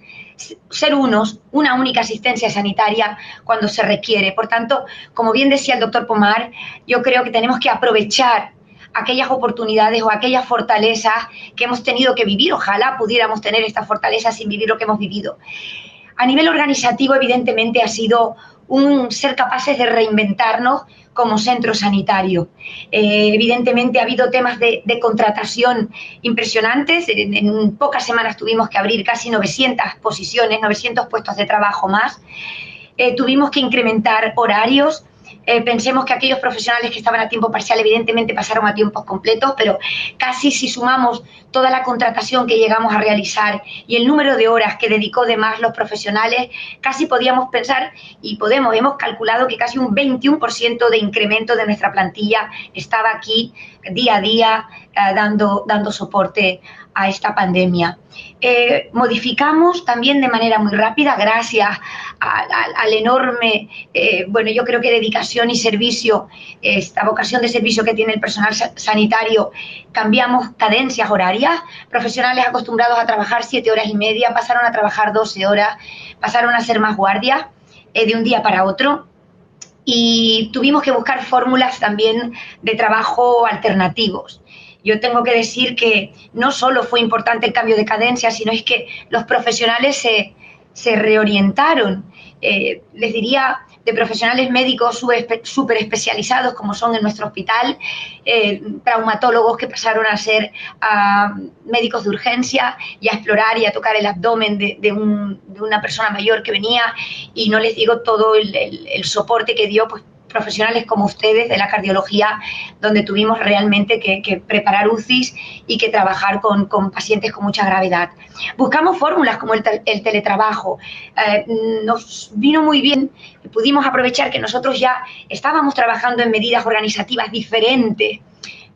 ser una única asistencia sanitaria cuando se requiere. Por tanto, como bien decía el doctor Pomar, yo creo que tenemos que aprovechar aquellas oportunidades o aquellas fortalezas que hemos tenido que vivir. Ojalá pudiéramos tener esta fortaleza sin vivir lo que hemos vivido. A nivel organizativo, evidentemente, ha sido un ser capaces de reinventarnos como centro sanitario. Evidentemente ha habido temas de contratación impresionantes. En pocas semanas tuvimos que abrir casi 900 posiciones, 900 puestos de trabajo más. Tuvimos que incrementar horarios. Pensemos que aquellos profesionales que estaban a tiempo parcial evidentemente pasaron a tiempos completos, pero casi si sumamos toda la contratación que llegamos a realizar y el número de horas que dedicó de más los profesionales, casi podíamos pensar y hemos calculado que casi un 21% de incremento de nuestra plantilla estaba aquí día a día dando soporte a esta pandemia. Modificamos también de manera muy rápida, gracias al enorme, yo creo que dedicación y servicio, esta vocación de servicio que tiene el personal sanitario. Cambiamos cadencias horarias. Profesionales acostumbrados a trabajar 7 horas y media pasaron a trabajar 12 horas, pasaron a hacer más guardias de un día para otro. Y tuvimos que buscar fórmulas también de trabajo alternativos. Yo tengo que decir que no solo fue importante el cambio de cadencia, sino es que los profesionales se reorientaron. Les diría, de profesionales médicos súper especializados, como son en nuestro hospital, traumatólogos que pasaron a ser médicos de urgencia y a explorar y a tocar el abdomen de una persona mayor que venía, y no les digo todo el soporte que dio, pues, profesionales como ustedes de la cardiología, donde tuvimos realmente que preparar UCIs y que trabajar con pacientes con mucha gravedad. Buscamos fórmulas como el teletrabajo. Nos vino muy bien, pudimos aprovechar que nosotros ya estábamos trabajando en medidas organizativas diferentes,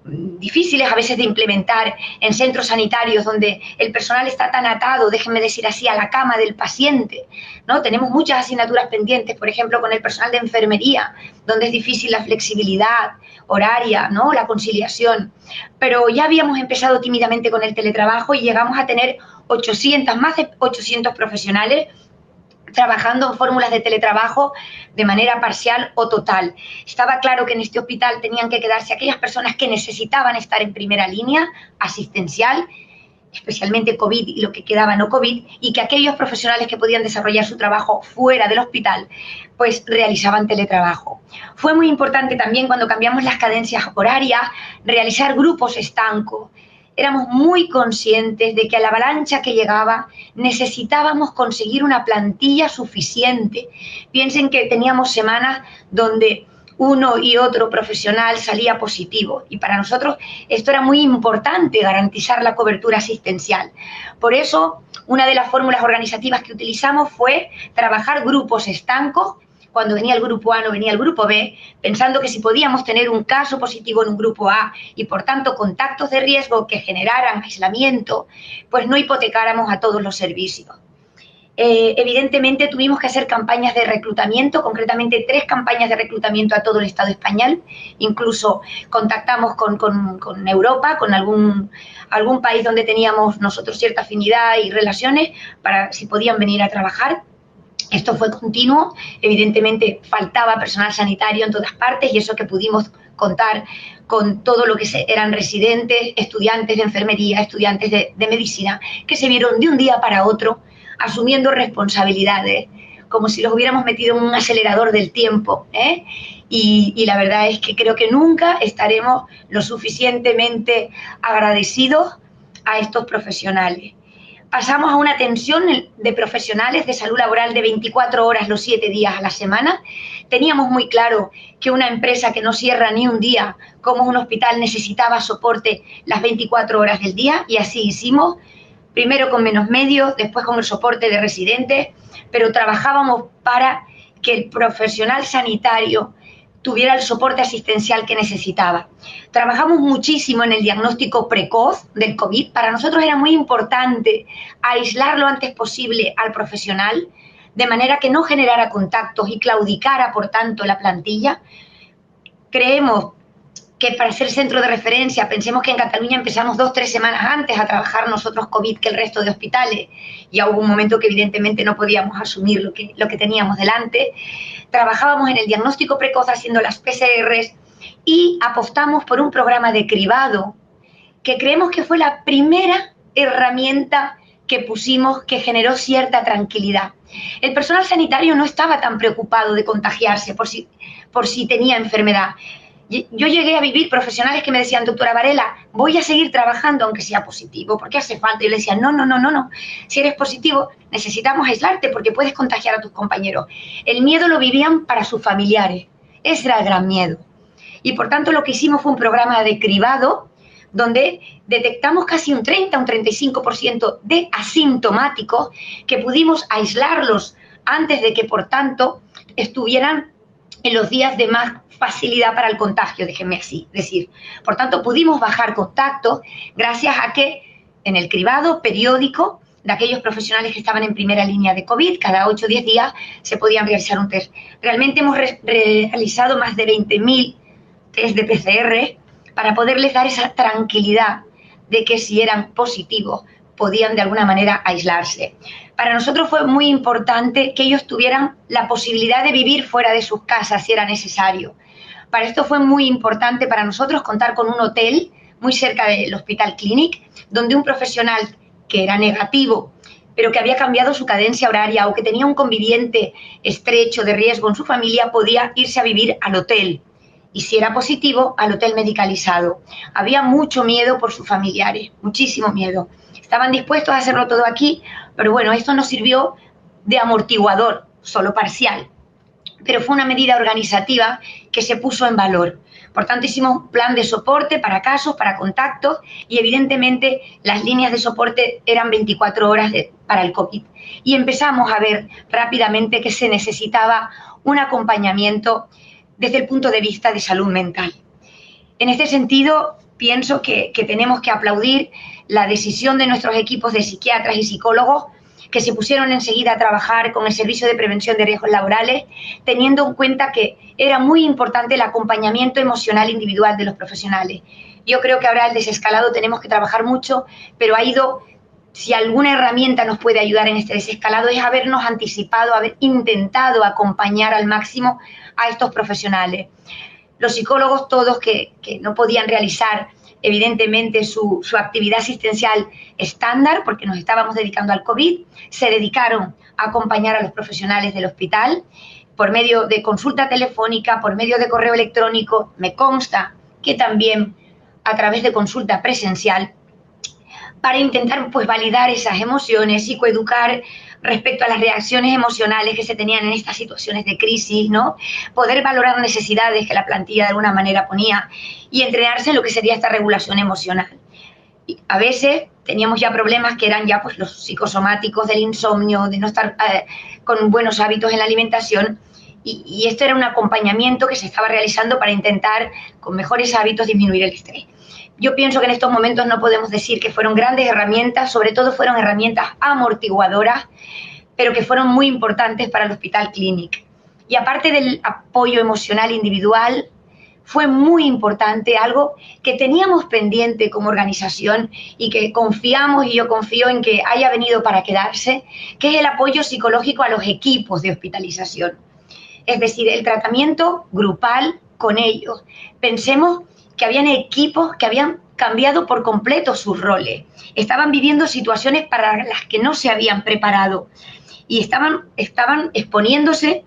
difíciles a veces de implementar en centros sanitarios donde el personal está tan atado, déjenme decir así, a la cama del paciente, ¿no? Tenemos muchas asignaturas pendientes, por ejemplo, con el personal de enfermería, donde es difícil la flexibilidad horaria, ¿no? La conciliación. Pero ya habíamos empezado tímidamente con el teletrabajo y llegamos a tener más de 800 profesionales trabajando en fórmulas de teletrabajo de manera parcial o total. Estaba claro que en este hospital tenían que quedarse aquellas personas que necesitaban estar en primera línea asistencial, especialmente COVID y lo que quedaba no COVID, y que aquellos profesionales que podían desarrollar su trabajo fuera del hospital, pues realizaban teletrabajo. Fue muy importante también, cuando cambiamos las cadencias horarias, realizar grupos estancos. Éramos muy conscientes de que a la avalancha que llegaba necesitábamos conseguir una plantilla suficiente. Piensen que teníamos semanas donde uno y otro profesional salía positivo, y para nosotros esto era muy importante, garantizar la cobertura asistencial. Por eso, una de las fórmulas organizativas que utilizamos fue trabajar grupos estancos. Cuando venía el grupo A no venía el grupo B, pensando que si podíamos tener un caso positivo en un grupo A y por tanto contactos de riesgo que generaran aislamiento, pues no hipotecáramos a todos los servicios. Evidentemente tuvimos que hacer campañas de reclutamiento, concretamente 3 campañas de reclutamiento a todo el Estado español. Incluso contactamos con Europa, con algún país donde teníamos nosotros cierta afinidad y relaciones, para si podían venir a trabajar. Esto fue continuo. Evidentemente faltaba personal sanitario en todas partes, y eso que pudimos contar con todo lo que eran residentes, estudiantes de enfermería, estudiantes de medicina, que se vieron de un día para otro asumiendo responsabilidades, como si los hubiéramos metido en un acelerador del tiempo, ¿eh? Y la verdad es que creo que nunca estaremos lo suficientemente agradecidos a estos profesionales. Pasamos a una atención de profesionales de salud laboral de 24 horas los 7 días a la semana. Teníamos muy claro que una empresa que no cierra ni un día, como un hospital, necesitaba soporte las 24 horas del día, y así hicimos. Primero con menos medios, después con el soporte de residentes, pero trabajábamos para que el profesional sanitario tuviera el soporte asistencial que necesitaba. Trabajamos muchísimo en el diagnóstico precoz del COVID. Para nosotros era muy importante aislar lo antes posible al profesional, de manera que no generara contactos y claudicara, por tanto, la plantilla. Creemos que para ser centro de referencia, pensemos que en Cataluña empezamos 2 o 3 semanas antes a trabajar nosotros COVID que el resto de hospitales. Ya hubo un momento que evidentemente no podíamos asumir lo que teníamos delante. Trabajábamos en el diagnóstico precoz haciendo las PCRs y apostamos por un programa de cribado que creemos que fue la primera herramienta que pusimos que generó cierta tranquilidad. El personal sanitario no estaba tan preocupado de contagiarse por si tenía enfermedad. Yo llegué a vivir profesionales que me decían, doctora Varela, voy a seguir trabajando aunque sea positivo, porque hace falta. Y yo le decía, no. Si eres positivo, necesitamos aislarte porque puedes contagiar a tus compañeros. El miedo lo vivían para sus familiares. Ese era el gran miedo. Y por tanto lo que hicimos fue un programa de cribado donde detectamos casi un 30, un 35% de asintomáticos que pudimos aislarlos antes de que, por tanto, estuvieran en los días de más facilidad para el contagio, déjenme así decir. Por tanto, pudimos bajar contactos gracias a que en el cribado periódico de aquellos profesionales que estaban en primera línea de COVID, cada 8 o 10 días se podían realizar un test. Realmente hemos realizado más de 20.000 test de PCR para poderles dar esa tranquilidad de que si eran positivos podían de alguna manera aislarse. Para nosotros fue muy importante que ellos tuvieran la posibilidad de vivir fuera de sus casas si era necesario. Para esto fue muy importante para nosotros contar con un hotel muy cerca del Hospital Clínic, donde un profesional que era negativo, pero que había cambiado su cadencia horaria o que tenía un conviviente estrecho de riesgo en su familia, podía irse a vivir al hotel. Y si era positivo, al hotel medicalizado. Había mucho miedo por sus familiares, muchísimo miedo. Estaban dispuestos a hacerlo todo aquí, pero bueno, esto nos sirvió de amortiguador, solo parcial. Pero fue una medida organizativa que se puso en valor. Por tanto, hicimos un plan de soporte para casos, para contactos, y evidentemente las líneas de soporte eran 24 horas para el COVID. Y empezamos a ver rápidamente que se necesitaba un acompañamiento desde el punto de vista de salud mental. En este sentido, pienso que tenemos que aplaudir la decisión de nuestros equipos de psiquiatras y psicólogos que se pusieron enseguida a trabajar con el Servicio de Prevención de Riesgos Laborales, teniendo en cuenta que era muy importante el acompañamiento emocional individual de los profesionales. Yo creo que ahora el desescalado tenemos que trabajar mucho, pero si alguna herramienta nos puede ayudar en este desescalado es habernos anticipado, haber intentado acompañar al máximo a estos profesionales. Los psicólogos todos que no podían realizar evidentemente su actividad asistencial estándar porque nos estábamos dedicando al COVID, se dedicaron a acompañar a los profesionales del hospital por medio de consulta telefónica, por medio de correo electrónico, me consta que también a través de consulta presencial, para intentar pues validar esas emociones, psicoeducar respecto a las reacciones emocionales que se tenían en estas situaciones de crisis, ¿no? Poder valorar necesidades que la plantilla de alguna manera ponía y entrenarse en lo que sería esta regulación emocional. Y a veces teníamos ya problemas que eran ya pues los psicosomáticos del insomnio, de no estar con buenos hábitos en la alimentación, y esto era un acompañamiento que se estaba realizando para intentar con mejores hábitos disminuir el estrés. Yo pienso que en estos momentos no podemos decir que fueron grandes herramientas, sobre todo fueron herramientas amortiguadoras, pero que fueron muy importantes para el Hospital Clínic. Y aparte del apoyo emocional individual, fue muy importante algo que teníamos pendiente como organización y que confiamos, y yo confío en que haya venido para quedarse, que es el apoyo psicológico a los equipos de hospitalización. Es decir, el tratamiento grupal con ellos. Pensemos que habían equipos que habían cambiado por completo sus roles. Estaban viviendo situaciones para las que no se habían preparado y estaban exponiéndose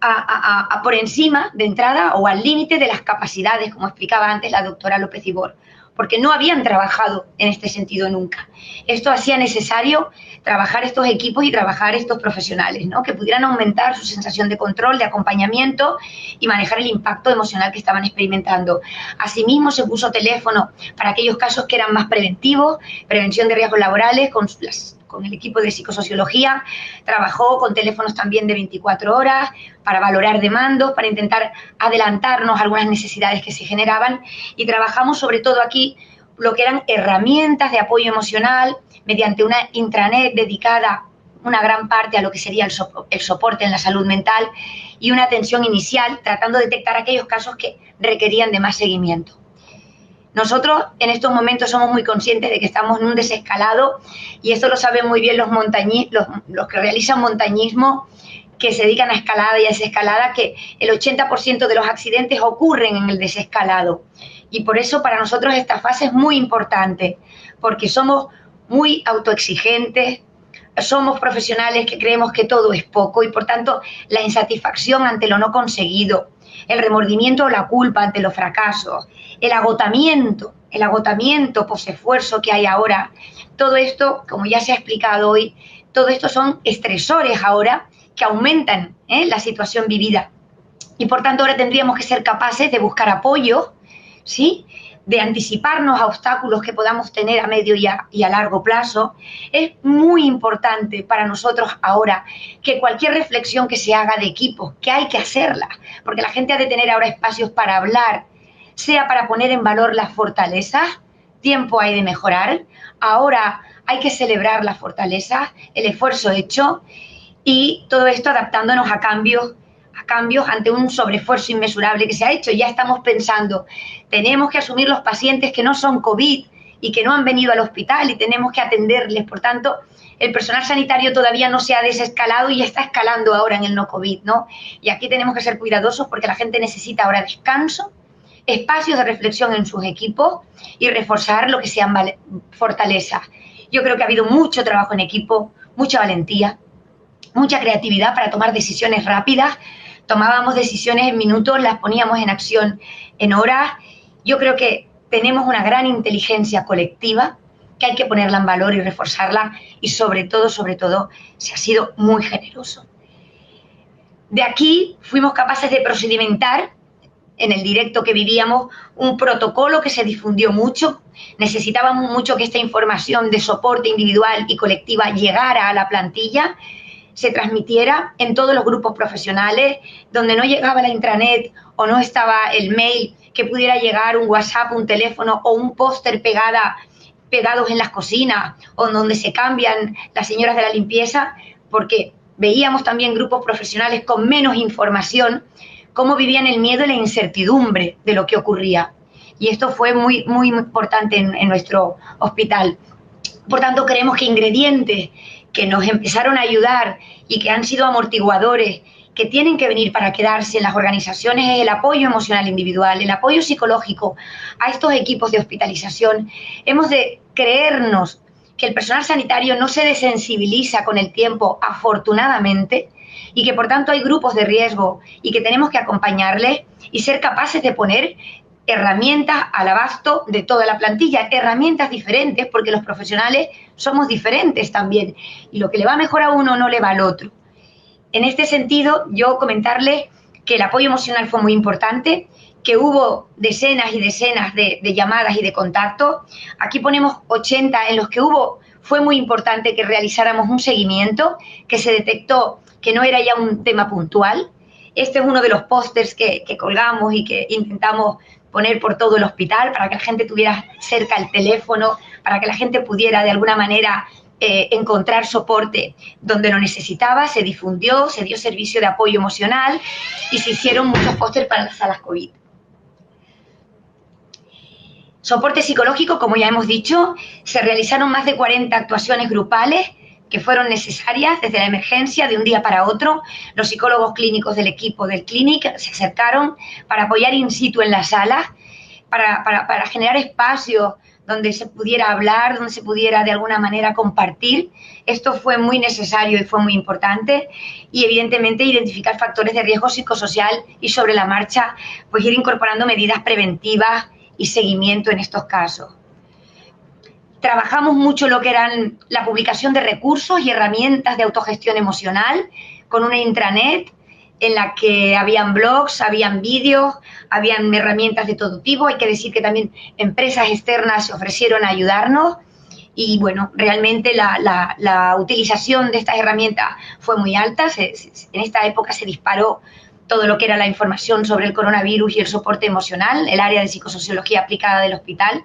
a por encima de entrada o al límite de las capacidades, como explicaba antes la doctora López Ibor, porque no habían trabajado en este sentido nunca. Esto hacía necesario trabajar estos equipos y trabajar estos profesionales, ¿no? Que pudieran aumentar su sensación de control, de acompañamiento y manejar el impacto emocional que estaban experimentando. Asimismo, se puso teléfono para aquellos casos que eran más preventivos, prevención de riesgos laborales, con el equipo de psicosociología, trabajó con teléfonos también de 24 horas para valorar demandos, para intentar adelantarnos a algunas necesidades que se generaban, y trabajamos sobre todo aquí lo que eran herramientas de apoyo emocional mediante una intranet dedicada una gran parte a lo que sería el soporte en la salud mental y una atención inicial tratando de detectar aquellos casos que requerían de más seguimiento. Nosotros en estos momentos somos muy conscientes de que estamos en un desescalado, y esto lo saben muy bien los que realizan montañismo, que se dedican a escalada y a desescalada, que el 80% de los accidentes ocurren en el desescalado. Y por eso para nosotros esta fase es muy importante, porque somos muy autoexigentes, somos profesionales que creemos que todo es poco y, por tanto, la insatisfacción ante lo no conseguido, el remordimiento o la culpa ante los fracasos, el agotamiento posesfuerzo que hay ahora, todo esto, como ya se ha explicado hoy, todo esto son estresores ahora que aumentan la situación vivida. Y, por tanto, ahora tendríamos que ser capaces de buscar apoyo, ¿sí?, de anticiparnos a obstáculos que podamos tener a medio y a largo plazo. Es muy importante para nosotros ahora que cualquier reflexión que se haga de equipo, que hay que hacerla, porque la gente ha de tener ahora espacios para hablar, sea para poner en valor las fortalezas, tiempo hay de mejorar, ahora hay que celebrar las fortalezas, el esfuerzo hecho, y todo esto adaptándonos a cambios ante un sobreesfuerzo inmesurable que se ha hecho. Ya estamos pensando, tenemos que asumir los pacientes que no son COVID y que no han venido al hospital y tenemos que atenderles. Por tanto, el personal sanitario todavía no se ha desescalado y ya está escalando ahora en el no COVID, ¿no? Y aquí tenemos que ser cuidadosos porque la gente necesita ahora descanso, espacios de reflexión en sus equipos y reforzar lo que sean fortalezas. Yo creo que ha habido mucho trabajo en equipo, mucha valentía, mucha creatividad para tomar decisiones rápidas. Tomábamos decisiones en minutos, las poníamos en acción en horas. Yo creo que tenemos una gran inteligencia colectiva que hay que ponerla en valor y reforzarla, y sobre todo, se ha sido muy generoso. De aquí fuimos capaces de procedimentar en el directo que vivíamos un protocolo que se difundió mucho. Necesitábamos mucho que esta información de soporte individual y colectiva llegara a la plantilla, se transmitiera en todos los grupos profesionales, donde no llegaba la intranet o no estaba el mail, que pudiera llegar un WhatsApp, un teléfono o un póster pegados en las cocinas o donde se cambian las señoras de la limpieza, porque veíamos también grupos profesionales con menos información, cómo vivían el miedo y la incertidumbre de lo que ocurría. Y esto fue muy, muy importante en nuestro hospital. Por tanto, creemos que ingredientes que nos empezaron a ayudar y que han sido amortiguadores, que tienen que venir para quedarse en las organizaciones, es el apoyo emocional individual, el apoyo psicológico a estos equipos de hospitalización. Hemos de creernos que el personal sanitario no se desensibiliza con el tiempo, afortunadamente, y que por tanto hay grupos de riesgo y que tenemos que acompañarles y ser capaces de poner herramientas al abasto de toda la plantilla, herramientas diferentes, porque los profesionales somos diferentes también, y lo que le va mejor a uno no le va al otro. En este sentido, yo comentarles que el apoyo emocional fue muy importante, que hubo decenas y decenas de llamadas y de contactos. Aquí ponemos 80 en los que fue muy importante que realizáramos un seguimiento, que se detectó que no era ya un tema puntual. Este es uno de los pósters que colgamos y que intentamos poner por todo el hospital para que la gente tuviera cerca el teléfono, para que la gente pudiera de alguna manera encontrar soporte donde lo necesitaba. Se difundió, se dio servicio de apoyo emocional y se hicieron muchos pósters para las salas COVID. Soporte psicológico, como ya hemos dicho, se realizaron más de 40 actuaciones grupales que fueron necesarias desde la emergencia de un día para otro. Los psicólogos clínicos del equipo del Clínic se acercaron para apoyar in situ en las salas, para generar espacios donde se pudiera hablar, donde se pudiera de alguna manera compartir. Esto fue muy necesario y fue muy importante. Y evidentemente identificar factores de riesgo psicosocial y sobre la marcha pues ir incorporando medidas preventivas y seguimiento en estos casos. Trabajamos mucho lo que eran la publicación de recursos y herramientas de autogestión emocional con una intranet en la que habían blogs, habían vídeos, habían herramientas de todo tipo. Hay que decir que también empresas externas se ofrecieron a ayudarnos y, bueno, realmente la utilización de estas herramientas fue muy alta. En esta época se disparó todo lo que era la información sobre el coronavirus y el soporte emocional, el área de psicosociología aplicada del hospital.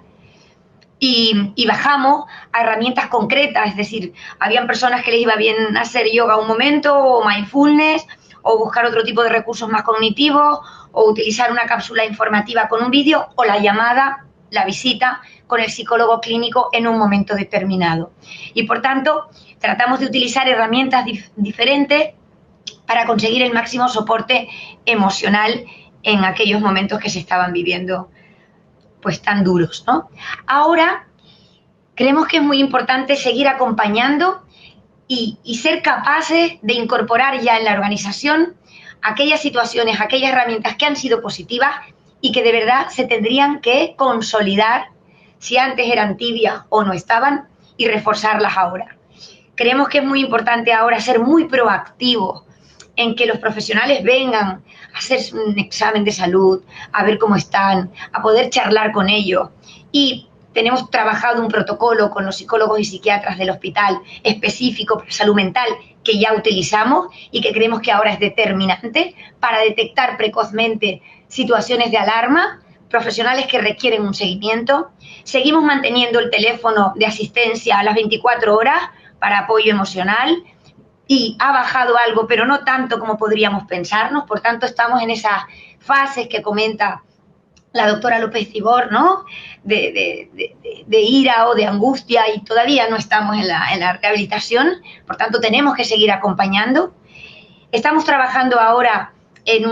Y bajamos a herramientas concretas, es decir, habían personas que les iba bien hacer yoga un momento, o mindfulness, o buscar otro tipo de recursos más cognitivos, o utilizar una cápsula informativa con un vídeo, o la llamada, la visita con el psicólogo clínico en un momento determinado. Y por tanto, tratamos de utilizar herramientas diferentes para conseguir el máximo soporte emocional en aquellos momentos que se estaban viviendo pues tan duros, ¿no? Ahora creemos que es muy importante seguir acompañando y ser capaces de incorporar ya en la organización aquellas situaciones, aquellas herramientas que han sido positivas y que de verdad se tendrían que consolidar si antes eran tibias o no estaban y reforzarlas ahora. Creemos que es muy importante ahora ser muy proactivos en que los profesionales vengan a hacer un examen de salud, a ver cómo están, a poder charlar con ellos. Y tenemos trabajado un protocolo con los psicólogos y psiquiatras del hospital específico para salud mental que ya utilizamos y que creemos que ahora es determinante para detectar precozmente situaciones de alarma, profesionales que requieren un seguimiento. Seguimos manteniendo el teléfono de asistencia a las 24 horas para apoyo emocional y ha bajado algo, pero no tanto como podríamos pensarnos. Por tanto, estamos en esas fases que comenta la doctora López Cibor, ¿no? De ira o de angustia y todavía no estamos en la rehabilitación. Por tanto, tenemos que seguir acompañando. Estamos trabajando ahora en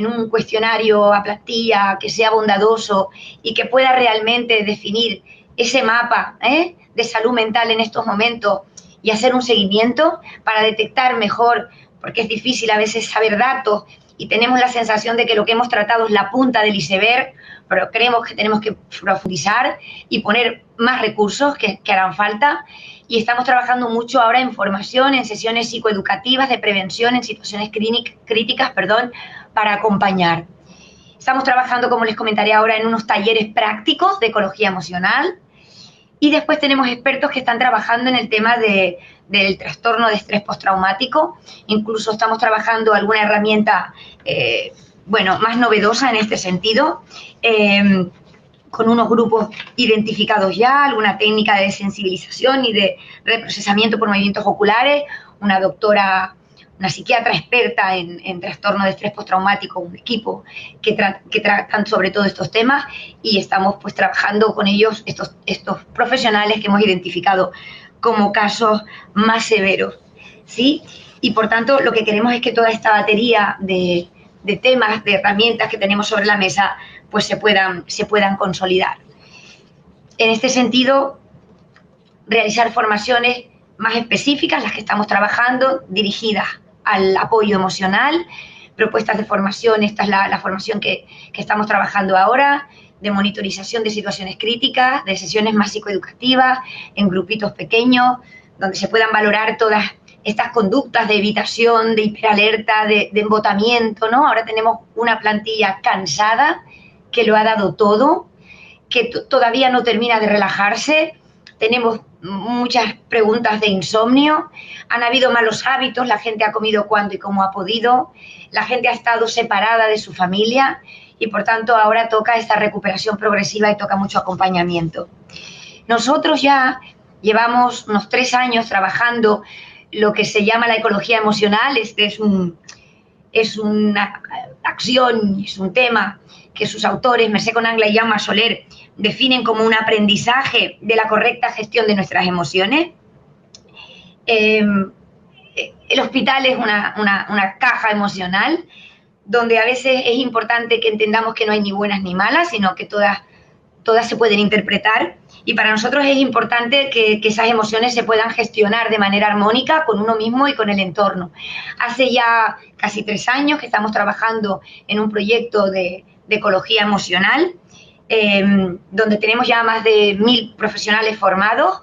un cuestionario a plantilla que sea bondadoso y que pueda realmente definir ese mapa de salud mental en estos momentos y hacer un seguimiento para detectar mejor, porque es difícil a veces saber datos y tenemos la sensación de que lo que hemos tratado es la punta del iceberg, pero creemos que tenemos que profundizar y poner más recursos que harán falta. Y estamos trabajando mucho ahora en formación, en sesiones psicoeducativas de prevención en situaciones críticas, para acompañar. Estamos trabajando, como les comentaré ahora, en unos talleres prácticos de ecología emocional. Y después tenemos expertos que están trabajando en el tema del trastorno de estrés postraumático. Incluso estamos trabajando alguna herramienta, más novedosa en este sentido, con unos grupos identificados ya, alguna técnica de sensibilización y de reprocesamiento por movimientos oculares, una doctora, una psiquiatra experta en trastorno de estrés postraumático, un equipo que tratan sobre todo estos temas y estamos pues trabajando con ellos, estos profesionales que hemos identificado como casos más severos, ¿sí? Y por tanto lo que queremos es que toda esta batería de temas, de herramientas que tenemos sobre la mesa, pues se puedan consolidar. En este sentido, realizar formaciones más específicas, las que estamos trabajando, dirigidas al apoyo emocional, propuestas de formación, esta es la formación que estamos trabajando ahora, de monitorización de situaciones críticas, de sesiones más psicoeducativas, en grupitos pequeños, donde se puedan valorar todas estas conductas de evitación, de hiperalerta, de embotamiento, ¿no? Ahora tenemos una plantilla cansada, que lo ha dado todo, que todavía no termina de relajarse. Tenemos muchas preguntas de insomnio, han habido malos hábitos, la gente ha comido cuando y cómo ha podido, la gente ha estado separada de su familia y por tanto ahora toca esta recuperación progresiva y toca mucho acompañamiento. Nosotros ya llevamos unos 3 años trabajando lo que se llama la ecología emocional, es una acción, es un tema que sus autores, Mercé Conangla y Jaume Soler, definen como un aprendizaje de la correcta gestión de nuestras emociones. El hospital es una caja emocional donde a veces es importante que entendamos que no hay ni buenas ni malas, sino que todas se pueden interpretar. Y para nosotros es importante que esas emociones se puedan gestionar de manera armónica con uno mismo y con el entorno. Hace ya casi 3 años que estamos trabajando en un proyecto de ecología emocional, donde tenemos ya más de 1000 profesionales formados,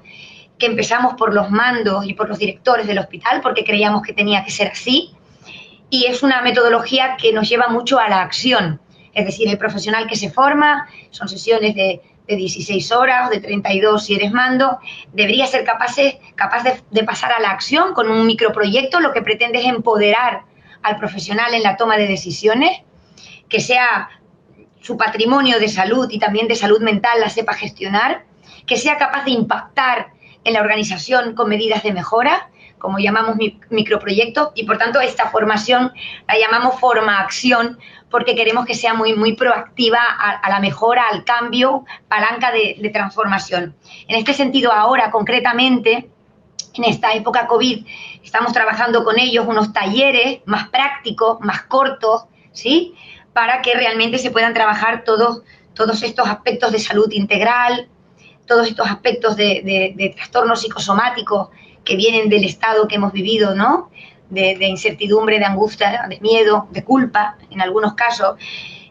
que empezamos por los mandos y por los directores del hospital, porque creíamos que tenía que ser así. Y es una metodología que nos lleva mucho a la acción. Es decir, el profesional que se forma, son sesiones de 16 horas o de 32 si eres mando, debería ser capaz de pasar a la acción con un microproyecto. Lo que pretende es empoderar al profesional en la toma de decisiones, que sea su patrimonio de salud y también de salud mental la sepa gestionar, que sea capaz de impactar en la organización con medidas de mejora, como llamamos microproyectos, y por tanto esta formación la llamamos forma-acción, porque queremos que sea muy, muy proactiva a la mejora, al cambio, palanca de transformación. En este sentido, ahora concretamente, en esta época COVID, estamos trabajando con ellos unos talleres más prácticos, más cortos, ¿sí?, para que realmente se puedan trabajar todos estos aspectos de salud integral, todos estos aspectos de trastornos psicosomáticos que vienen del estado que hemos vivido, ¿no? De incertidumbre, de angustia, de miedo, de culpa, en algunos casos.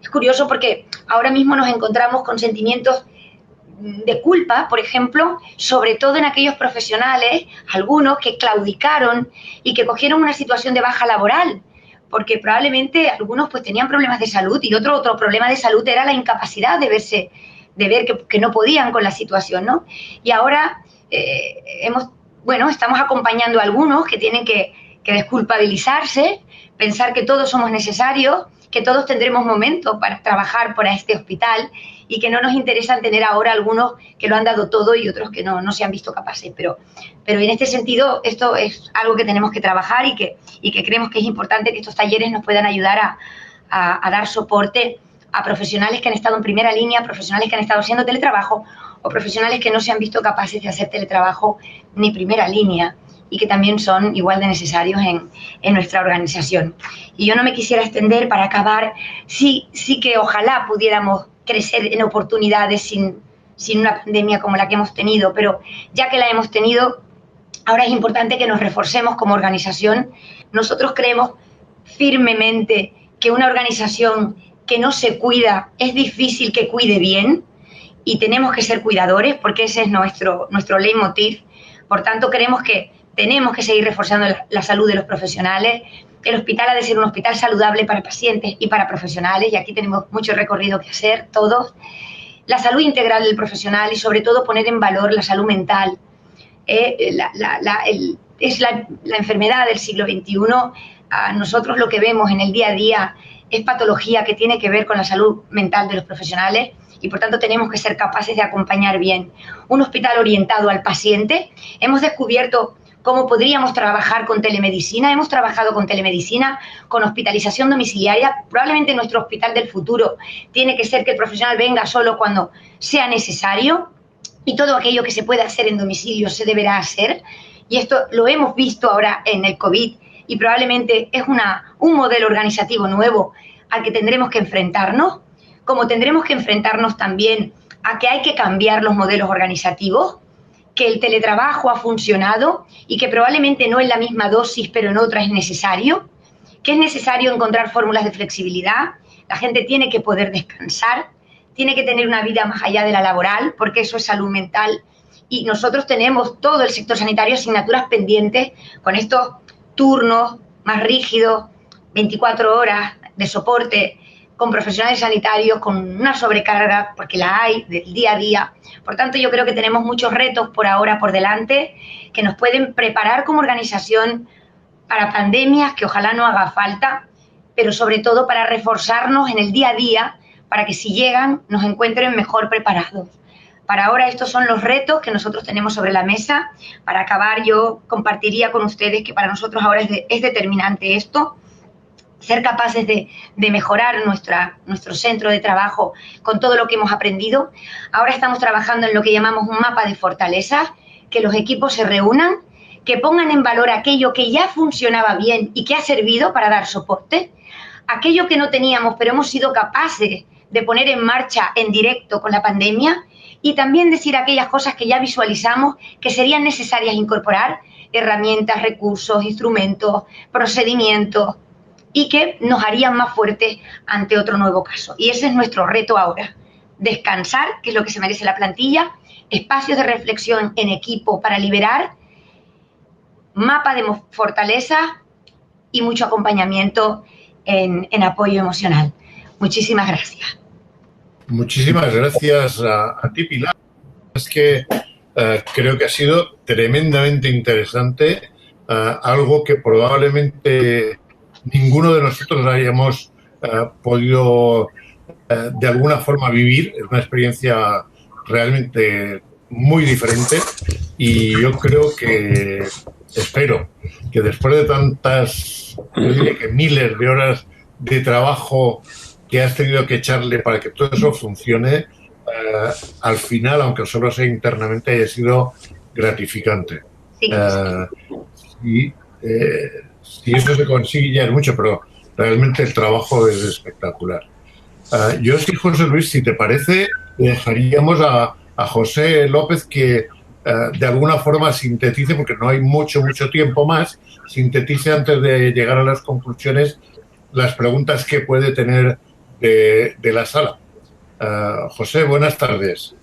Es curioso porque ahora mismo nos encontramos con sentimientos de culpa, por ejemplo, sobre todo en aquellos profesionales, algunos que claudicaron y que cogieron una situación de baja laboral, porque probablemente algunos pues tenían problemas de salud y otro problema de salud era la incapacidad de ver que no podían con la situación, ¿no? Y ahora estamos acompañando a algunos que tienen que desculpabilizarse, pensar que todos somos necesarios, que todos tendremos momentos para trabajar por este hospital y que no nos interesan tener ahora algunos que lo han dado todo y otros que no se han visto capaces. Pero en este sentido, esto es algo que tenemos que trabajar y que creemos que es importante que estos talleres nos puedan ayudar a dar soporte a profesionales que han estado en primera línea, profesionales que han estado haciendo teletrabajo o profesionales que no se han visto capaces de hacer teletrabajo ni primera línea y que también son igual de necesarios en nuestra organización. Y yo no me quisiera extender para acabar, sí que ojalá pudiéramos crecer en oportunidades sin una pandemia como la que hemos tenido, pero ya que la hemos tenido, ahora es importante que nos reforcemos como organización. Nosotros creemos firmemente que una organización que no se cuida es difícil que cuide bien y tenemos que ser cuidadores porque ese es nuestro leitmotiv. Por tanto, creemos que tenemos que seguir reforzando la salud de los profesionales. El hospital ha de ser un hospital saludable para pacientes y para profesionales, y aquí tenemos mucho recorrido que hacer todos. La salud integral del profesional y, sobre todo, poner en valor la salud mental. Es la enfermedad del siglo XXI. Nosotros lo que vemos en el día a día es patología que tiene que ver con la salud mental de los profesionales y, por tanto, tenemos que ser capaces de acompañar bien. Un hospital orientado al paciente. Hemos descubierto cómo podríamos trabajar con telemedicina. Hemos trabajado con telemedicina, con hospitalización domiciliaria. Probablemente nuestro hospital del futuro tiene que ser que el profesional venga solo cuando sea necesario y todo aquello que se pueda hacer en domicilio se deberá hacer. Y esto lo hemos visto ahora en el COVID y probablemente es un modelo organizativo nuevo al que tendremos que enfrentarnos, como tendremos que enfrentarnos también a que hay que cambiar los modelos organizativos, que el teletrabajo ha funcionado y que probablemente no en la misma dosis, pero en otra es necesario, que es necesario encontrar fórmulas de flexibilidad. La gente tiene que poder descansar, tiene que tener una vida más allá de la laboral, porque eso es salud mental. Y nosotros tenemos, todo el sector sanitario, asignaturas pendientes con estos turnos más rígidos, 24 horas de soporte, con profesionales sanitarios, con una sobrecarga, porque la hay del día a día. Por tanto, yo creo que tenemos muchos retos por ahora por delante que nos pueden preparar como organización para pandemias, que ojalá no haga falta, pero sobre todo para reforzarnos en el día a día, para que si llegan nos encuentren mejor preparados. Para ahora estos son los retos que nosotros tenemos sobre la mesa. Para acabar, yo compartiría con ustedes que para nosotros ahora es determinante esto, ser capaces de mejorar nuestro centro de trabajo con todo lo que hemos aprendido. Ahora estamos trabajando en lo que llamamos un mapa de fortalezas, que los equipos se reúnan, que pongan en valor aquello que ya funcionaba bien y que ha servido para dar soporte, aquello que no teníamos pero hemos sido capaces de poner en marcha en directo con la pandemia, y también decir aquellas cosas que ya visualizamos que serían necesarias incorporar, herramientas, recursos, instrumentos, procedimientos, y que nos harían más fuertes ante otro nuevo caso. Y ese es nuestro reto ahora. Descansar, que es lo que se merece la plantilla, espacios de reflexión en equipo para liberar, mapa de fortaleza y mucho acompañamiento en apoyo emocional. Muchísimas gracias. Muchísimas gracias a ti, Pilar. Es que creo que ha sido tremendamente interesante, algo que probablemente ninguno de nosotros hayamos podido de alguna forma vivir. Es una experiencia realmente muy diferente y yo creo que, espero que después de tantas, yo diría que miles de horas de trabajo que has tenido que echarle para que todo eso funcione, al final, aunque solo sea internamente, haya sido gratificante. Sí. Si eso se consigue ya es mucho, pero realmente el trabajo es espectacular. Yo sí, José Luis, si te parece, dejaríamos a José López que de alguna forma sintetice, porque no hay mucho tiempo más, sintetice antes de llegar a las conclusiones las preguntas que puede tener de la sala. José, buenas tardes.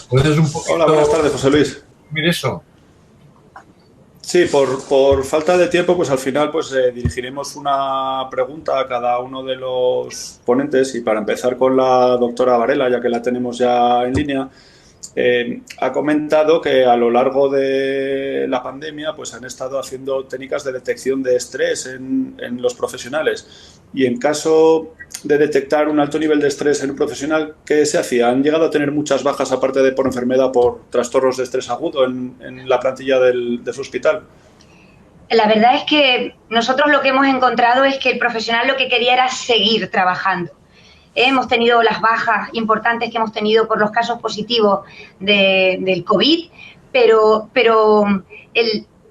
¿Puedes un poquito... Hola, buenas tardes, José Luis. Mire eso. Sí, por falta de tiempo, pues al final dirigiremos una pregunta a cada uno de los ponentes, y para empezar con la doctora Varela, ya que la tenemos ya en línea, ha comentado que a lo largo de la pandemia pues han estado haciendo técnicas de detección de estrés en los profesionales, y en caso de detectar un alto nivel de estrés en un profesional, ¿qué se hacía? ¿Han llegado a tener muchas bajas, aparte de por enfermedad, por trastornos de estrés agudo en la plantilla de su hospital? La verdad es que nosotros lo que hemos encontrado es que el profesional lo que quería era seguir trabajando. Hemos tenido las bajas importantes que hemos tenido por los casos positivos del COVID, pero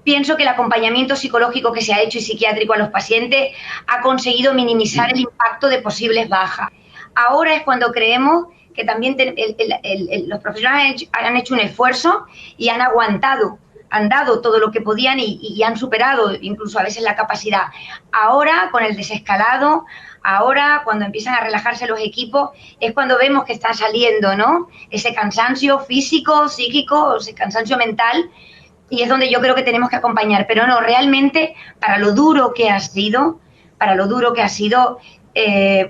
pienso que el acompañamiento psicológico que se ha hecho y psiquiátrico a los pacientes ha conseguido minimizar el impacto de posibles bajas. Ahora es cuando creemos que también los profesionales han hecho un esfuerzo y han aguantado, han dado todo lo que podían y han superado incluso a veces la capacidad. Ahora, con el desescalado, ahora cuando empiezan a relajarse los equipos, es cuando vemos que está saliendo, ¿no?, ese cansancio físico, psíquico, ese cansancio mental, y es donde yo creo que tenemos que acompañar. Pero no, realmente, para lo duro que ha sido,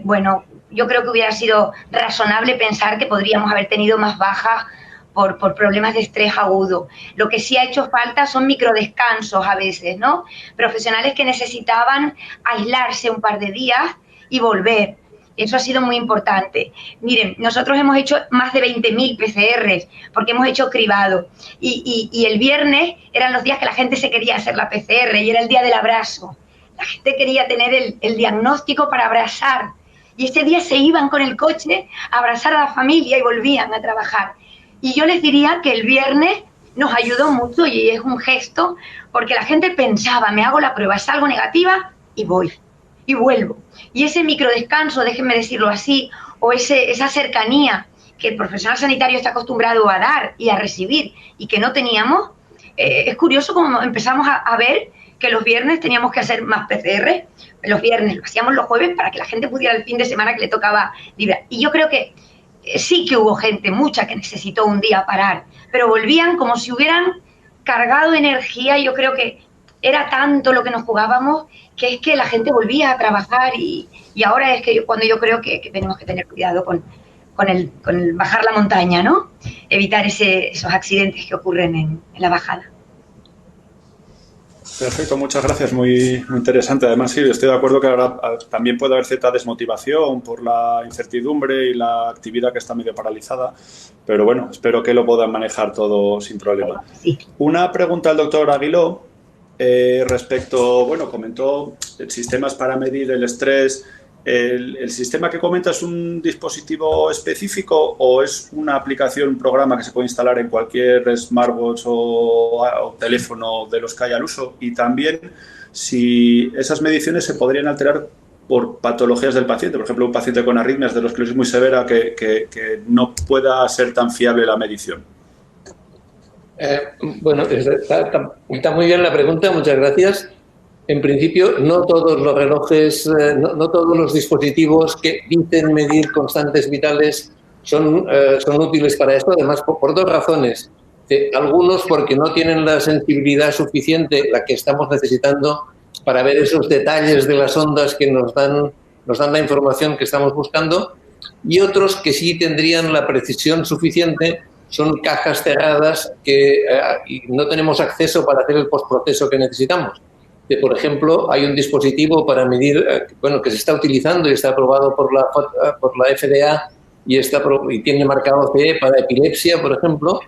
bueno, yo creo que hubiera sido razonable pensar que podríamos haber tenido más bajas por problemas de estrés agudo. Lo que sí ha hecho falta son microdescansos a veces, ¿no? Profesionales que necesitaban aislarse un par de días y volver. Eso ha sido muy importante. Miren, nosotros hemos hecho más de 20.000 PCRs porque hemos hecho cribado. Y el viernes eran los días que la gente se quería hacer la PCR y era el día del abrazo. La gente quería tener el diagnóstico para abrazar. Y ese día se iban con el coche a abrazar a la familia y volvían a trabajar. Y yo les diría que el viernes nos ayudó mucho y es un gesto porque la gente pensaba, me hago la prueba, salgo negativa y voy. Y vuelvo. Y ese microdescanso, déjenme decirlo así, o esa cercanía que el profesional sanitario está acostumbrado a dar y a recibir y que no teníamos, es curioso cómo empezamos a ver que los viernes teníamos que hacer más PCR, los viernes lo hacíamos los jueves para que la gente pudiera el fin de semana que le tocaba libre. Y yo creo que sí que hubo gente, mucha, que necesitó un día parar, pero volvían como si hubieran cargado energía. Yo creo que era tanto lo que nos jugábamos que es que la gente volvía a trabajar y ahora es que cuando yo creo que tenemos que tener cuidado con el bajar la montaña, ¿no? Evitar esos accidentes que ocurren en la bajada. Perfecto, muchas gracias, muy interesante. Además, sí, estoy de acuerdo que ahora también puede haber cierta desmotivación por la incertidumbre y la actividad que está medio paralizada, pero bueno, espero que lo puedan manejar todo sin problema. Sí. Una pregunta al doctor Aguiló respecto, bueno, comentó sistemas para medir el estrés. ¿El sistema que comenta es un dispositivo específico o es una aplicación, un programa que se puede instalar en cualquier smartwatch o teléfono de los que hay al uso? Y también si esas mediciones se podrían alterar por patologías del paciente, por ejemplo, un paciente con arritmias de esclerosis muy severa que no pueda ser tan fiable la medición. Bueno, está muy bien la pregunta, muchas gracias. En principio, no todos los relojes, no todos los dispositivos que dicen medir constantes vitales son útiles para esto, además por dos razones. Algunos porque no tienen la sensibilidad suficiente, la que estamos necesitando, para ver esos detalles de las ondas que nos dan la información que estamos buscando, y otros que sí tendrían la precisión suficiente. Son cajas cerradas y no tenemos acceso para hacer el postproceso que necesitamos. Por ejemplo, hay un dispositivo para medir, que se está utilizando y está aprobado por la FDA y tiene marcado CE para epilepsia, por ejemplo,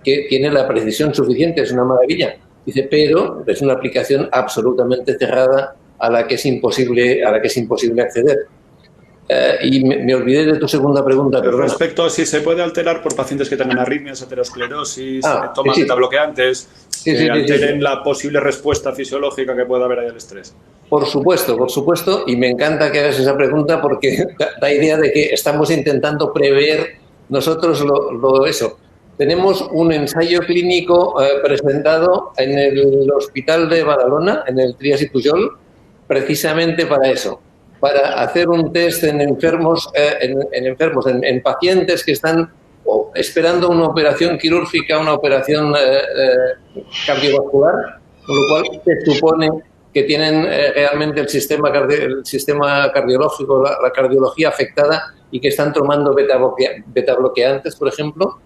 que tiene la precisión suficiente, es una maravilla. Dice, pero es una aplicación absolutamente cerrada a la que es imposible acceder. Y me olvidé de tu segunda pregunta. Pero respecto a si se puede alterar por pacientes que tengan arritmias, aterosclerosis, toman sí. betabloqueantes, Sí, alteren la posible respuesta fisiológica que pueda haber ahí al estrés. Por supuesto, y me encanta que hagas esa pregunta porque da idea de que estamos intentando prever nosotros eso. tenemos un ensayo clínico presentado en el Hospital de Badalona, en el Trias i Pujol, precisamente para eso, para hacer un test en enfermos, en pacientes que están esperando una operación quirúrgica, una operación cardiovascular, con lo cual se supone que tienen realmente el sistema cardiológico, la cardiología afectada y que están tomando beta-bloqueantes, por ejemplo,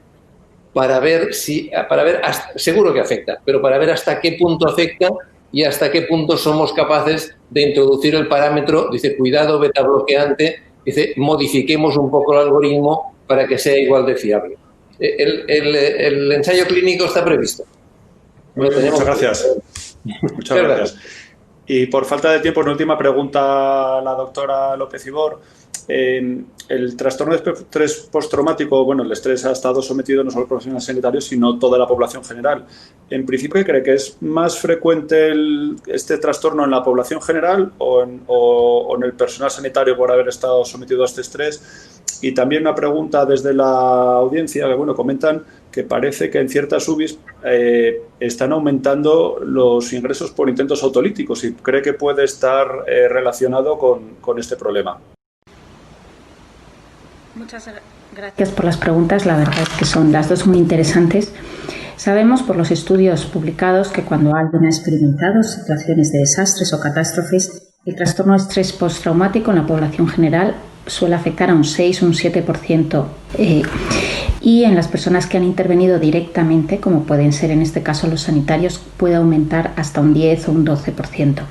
para ver seguro que afecta, pero para ver hasta qué punto afecta y hasta qué punto somos capaces de introducir el parámetro, dice, cuidado beta-bloqueante, dice, modifiquemos un poco el algoritmo para que sea igual de fiable. El ensayo clínico está previsto. Muchas gracias. Muchas gracias. Y por falta de tiempo, una última pregunta a la doctora López Ibor. El trastorno de estrés postraumático, bueno, el estrés ha estado sometido no solo a profesionales sanitarios, sino toda la población general. En principio, ¿cree que es más frecuente este trastorno en la población general o en el personal sanitario por haber estado sometido a este estrés? Y también una pregunta desde la audiencia, que bueno, comentan que parece que en ciertas UBIs están aumentando los ingresos por intentos autolíticos y cree que puede estar relacionado con este problema. Muchas gracias por las preguntas. La verdad es que son las dos muy interesantes. Sabemos por los estudios publicados que cuando alguien ha experimentado situaciones de desastres o catástrofes, el trastorno de estrés postraumático en la población general suele afectar a un 6 o un 7%. Y en las personas que han intervenido directamente, como pueden ser en este caso los sanitarios, puede aumentar hasta un 10 o un 12%.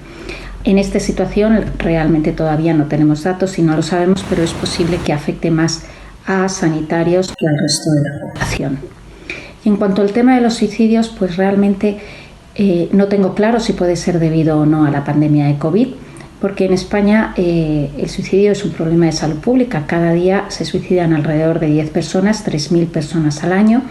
En esta situación realmente todavía no tenemos datos y no lo sabemos, pero es posible que afecte más a sanitarios que al resto de la población. Y en cuanto al tema de los suicidios, pues realmente no tengo claro si puede ser debido o no a la pandemia de COVID, porque en España el suicidio es un problema de salud pública. Cada día se suicidan alrededor de 10 personas, 3.000 personas al año,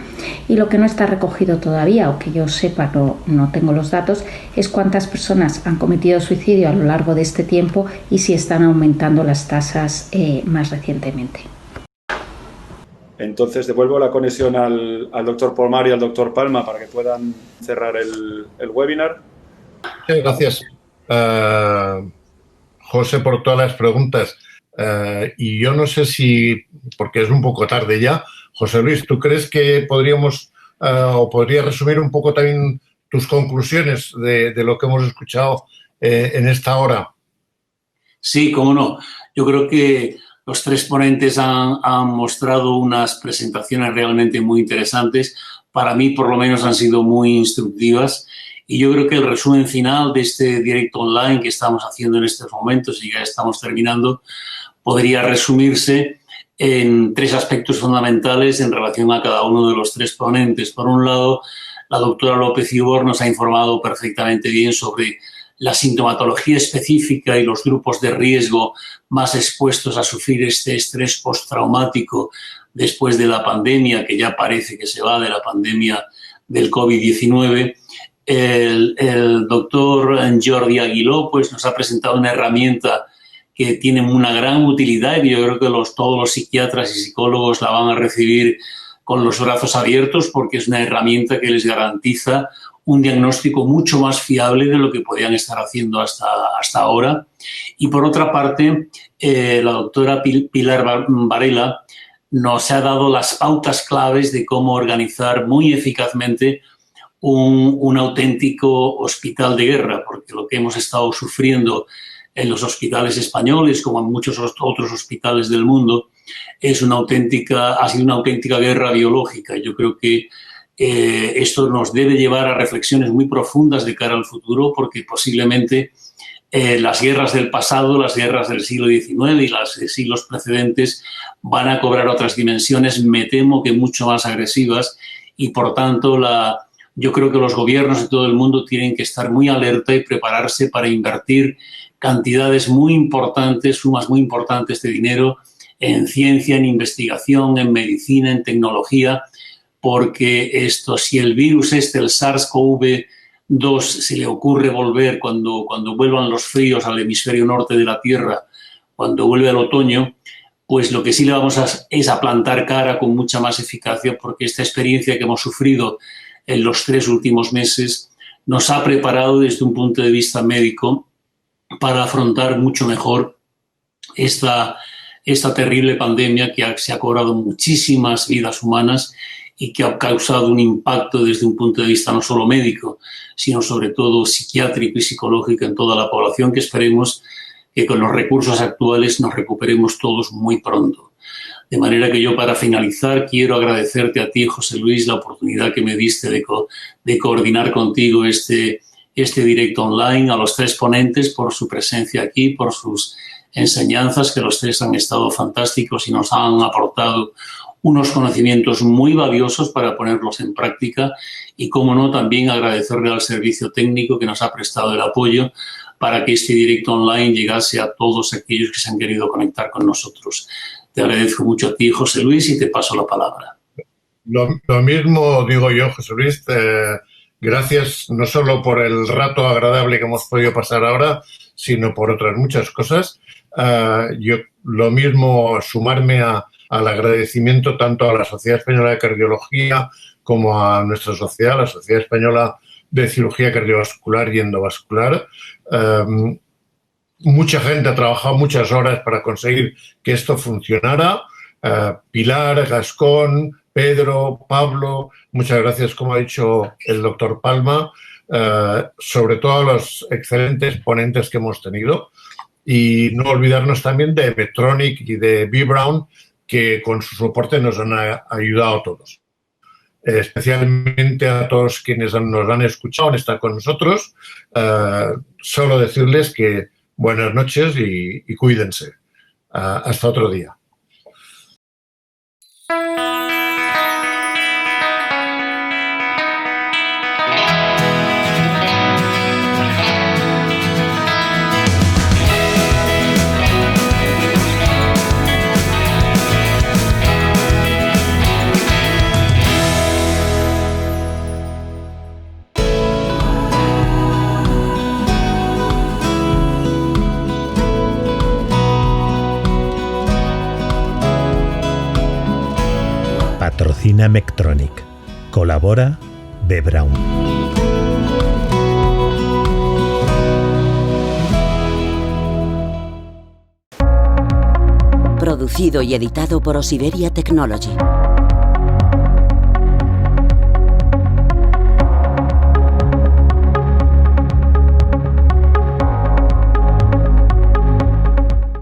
y lo que no está recogido todavía, o que yo sepa, no tengo los datos, es cuántas personas han cometido suicidio a lo largo de este tiempo y si están aumentando las tasas más recientemente. Entonces devuelvo la conexión al doctor Polmar y al doctor Palma para que puedan cerrar el webinar. Sí, gracias. José, por todas las preguntas. Y yo no sé si, porque es un poco tarde ya, José Luis, ¿tú crees que podríamos o podrías resumir un poco también tus conclusiones de lo que hemos escuchado en esta hora? Sí, cómo no. Yo creo que los tres ponentes han mostrado unas presentaciones realmente muy interesantes. Para mí, por lo menos, han sido muy instructivas. Y yo creo que el resumen final de este directo online que estamos haciendo en estos momentos y ya estamos terminando, podría resumirse en tres aspectos fundamentales en relación a cada uno de los tres ponentes. Por un lado, la doctora López Ibor nos ha informado perfectamente bien sobre la sintomatología específica y los grupos de riesgo más expuestos a sufrir este estrés postraumático después de la pandemia, que ya parece que se va de la pandemia del COVID-19. El doctor Jordi Aguiló pues, nos ha presentado una herramienta que tiene una gran utilidad y yo creo que todos los psiquiatras y psicólogos la van a recibir con los brazos abiertos porque es una herramienta que les garantiza un diagnóstico mucho más fiable de lo que podían estar haciendo hasta ahora. Y por otra parte, la doctora Pilar Varela nos ha dado las pautas claves de cómo organizar muy eficazmente un auténtico hospital de guerra, porque lo que hemos estado sufriendo en los hospitales españoles, como en muchos otros hospitales del mundo, ha sido una auténtica guerra biológica. Yo creo que esto nos debe llevar a reflexiones muy profundas de cara al futuro, porque posiblemente las guerras del pasado, las guerras del siglo XIX y las de siglos precedentes van a cobrar otras dimensiones, me temo que mucho más agresivas, y por tanto yo creo que los gobiernos de todo el mundo tienen que estar muy alerta y prepararse para invertir cantidades muy importantes, sumas muy importantes de dinero en ciencia, en investigación, en medicina, en tecnología, porque si el virus el SARS-CoV-2 se le ocurre volver cuando vuelvan los fríos al hemisferio norte de la Tierra, cuando vuelve el otoño, pues lo que sí le vamos es a plantar cara con mucha más eficacia, porque esta experiencia que hemos sufrido en los 3 últimos meses nos ha preparado desde un punto de vista médico para afrontar mucho mejor esta terrible pandemia que se ha cobrado muchísimas vidas humanas y que ha causado un impacto desde un punto de vista no solo médico, sino sobre todo psiquiátrico y psicológico en toda la población, que esperemos que con los recursos actuales nos recuperemos todos muy pronto. De manera que yo, para finalizar, quiero agradecerte a ti, José Luis, la oportunidad que me diste de coordinar contigo este directo online, a los 3 ponentes por su presencia aquí, por sus enseñanzas, que los 3 han estado fantásticos y nos han aportado unos conocimientos muy valiosos para ponerlos en práctica y, cómo no, también agradecerle al servicio técnico que nos ha prestado el apoyo para que este directo online llegase a todos aquellos que se han querido conectar con nosotros. Te agradezco mucho a ti, José Luis, y te paso la palabra. Lo mismo digo yo, José Luis. Gracias no solo por el rato agradable que hemos podido pasar ahora, sino por otras muchas cosas. Yo lo mismo, sumarme al agradecimiento tanto a la Sociedad Española de Cardiología como a nuestra sociedad, la Sociedad Española de Cirugía Cardiovascular y Endovascular. Mucha gente ha trabajado muchas horas para conseguir que esto funcionara. Pilar, Gascón, Pedro, Pablo, muchas gracias, como ha dicho el doctor Palma, sobre todo a los excelentes ponentes que hemos tenido. Y no olvidarnos también de Medtronic y de B. Braun, que con su soporte nos han ayudado a todos. Especialmente a todos quienes nos han escuchado, han estado con nosotros. Solo decirles que buenas noches y cuídense. Hasta otro día. Patrocina Medtronic. Colabora B. Braun. Producido y editado por Osiberia Technology.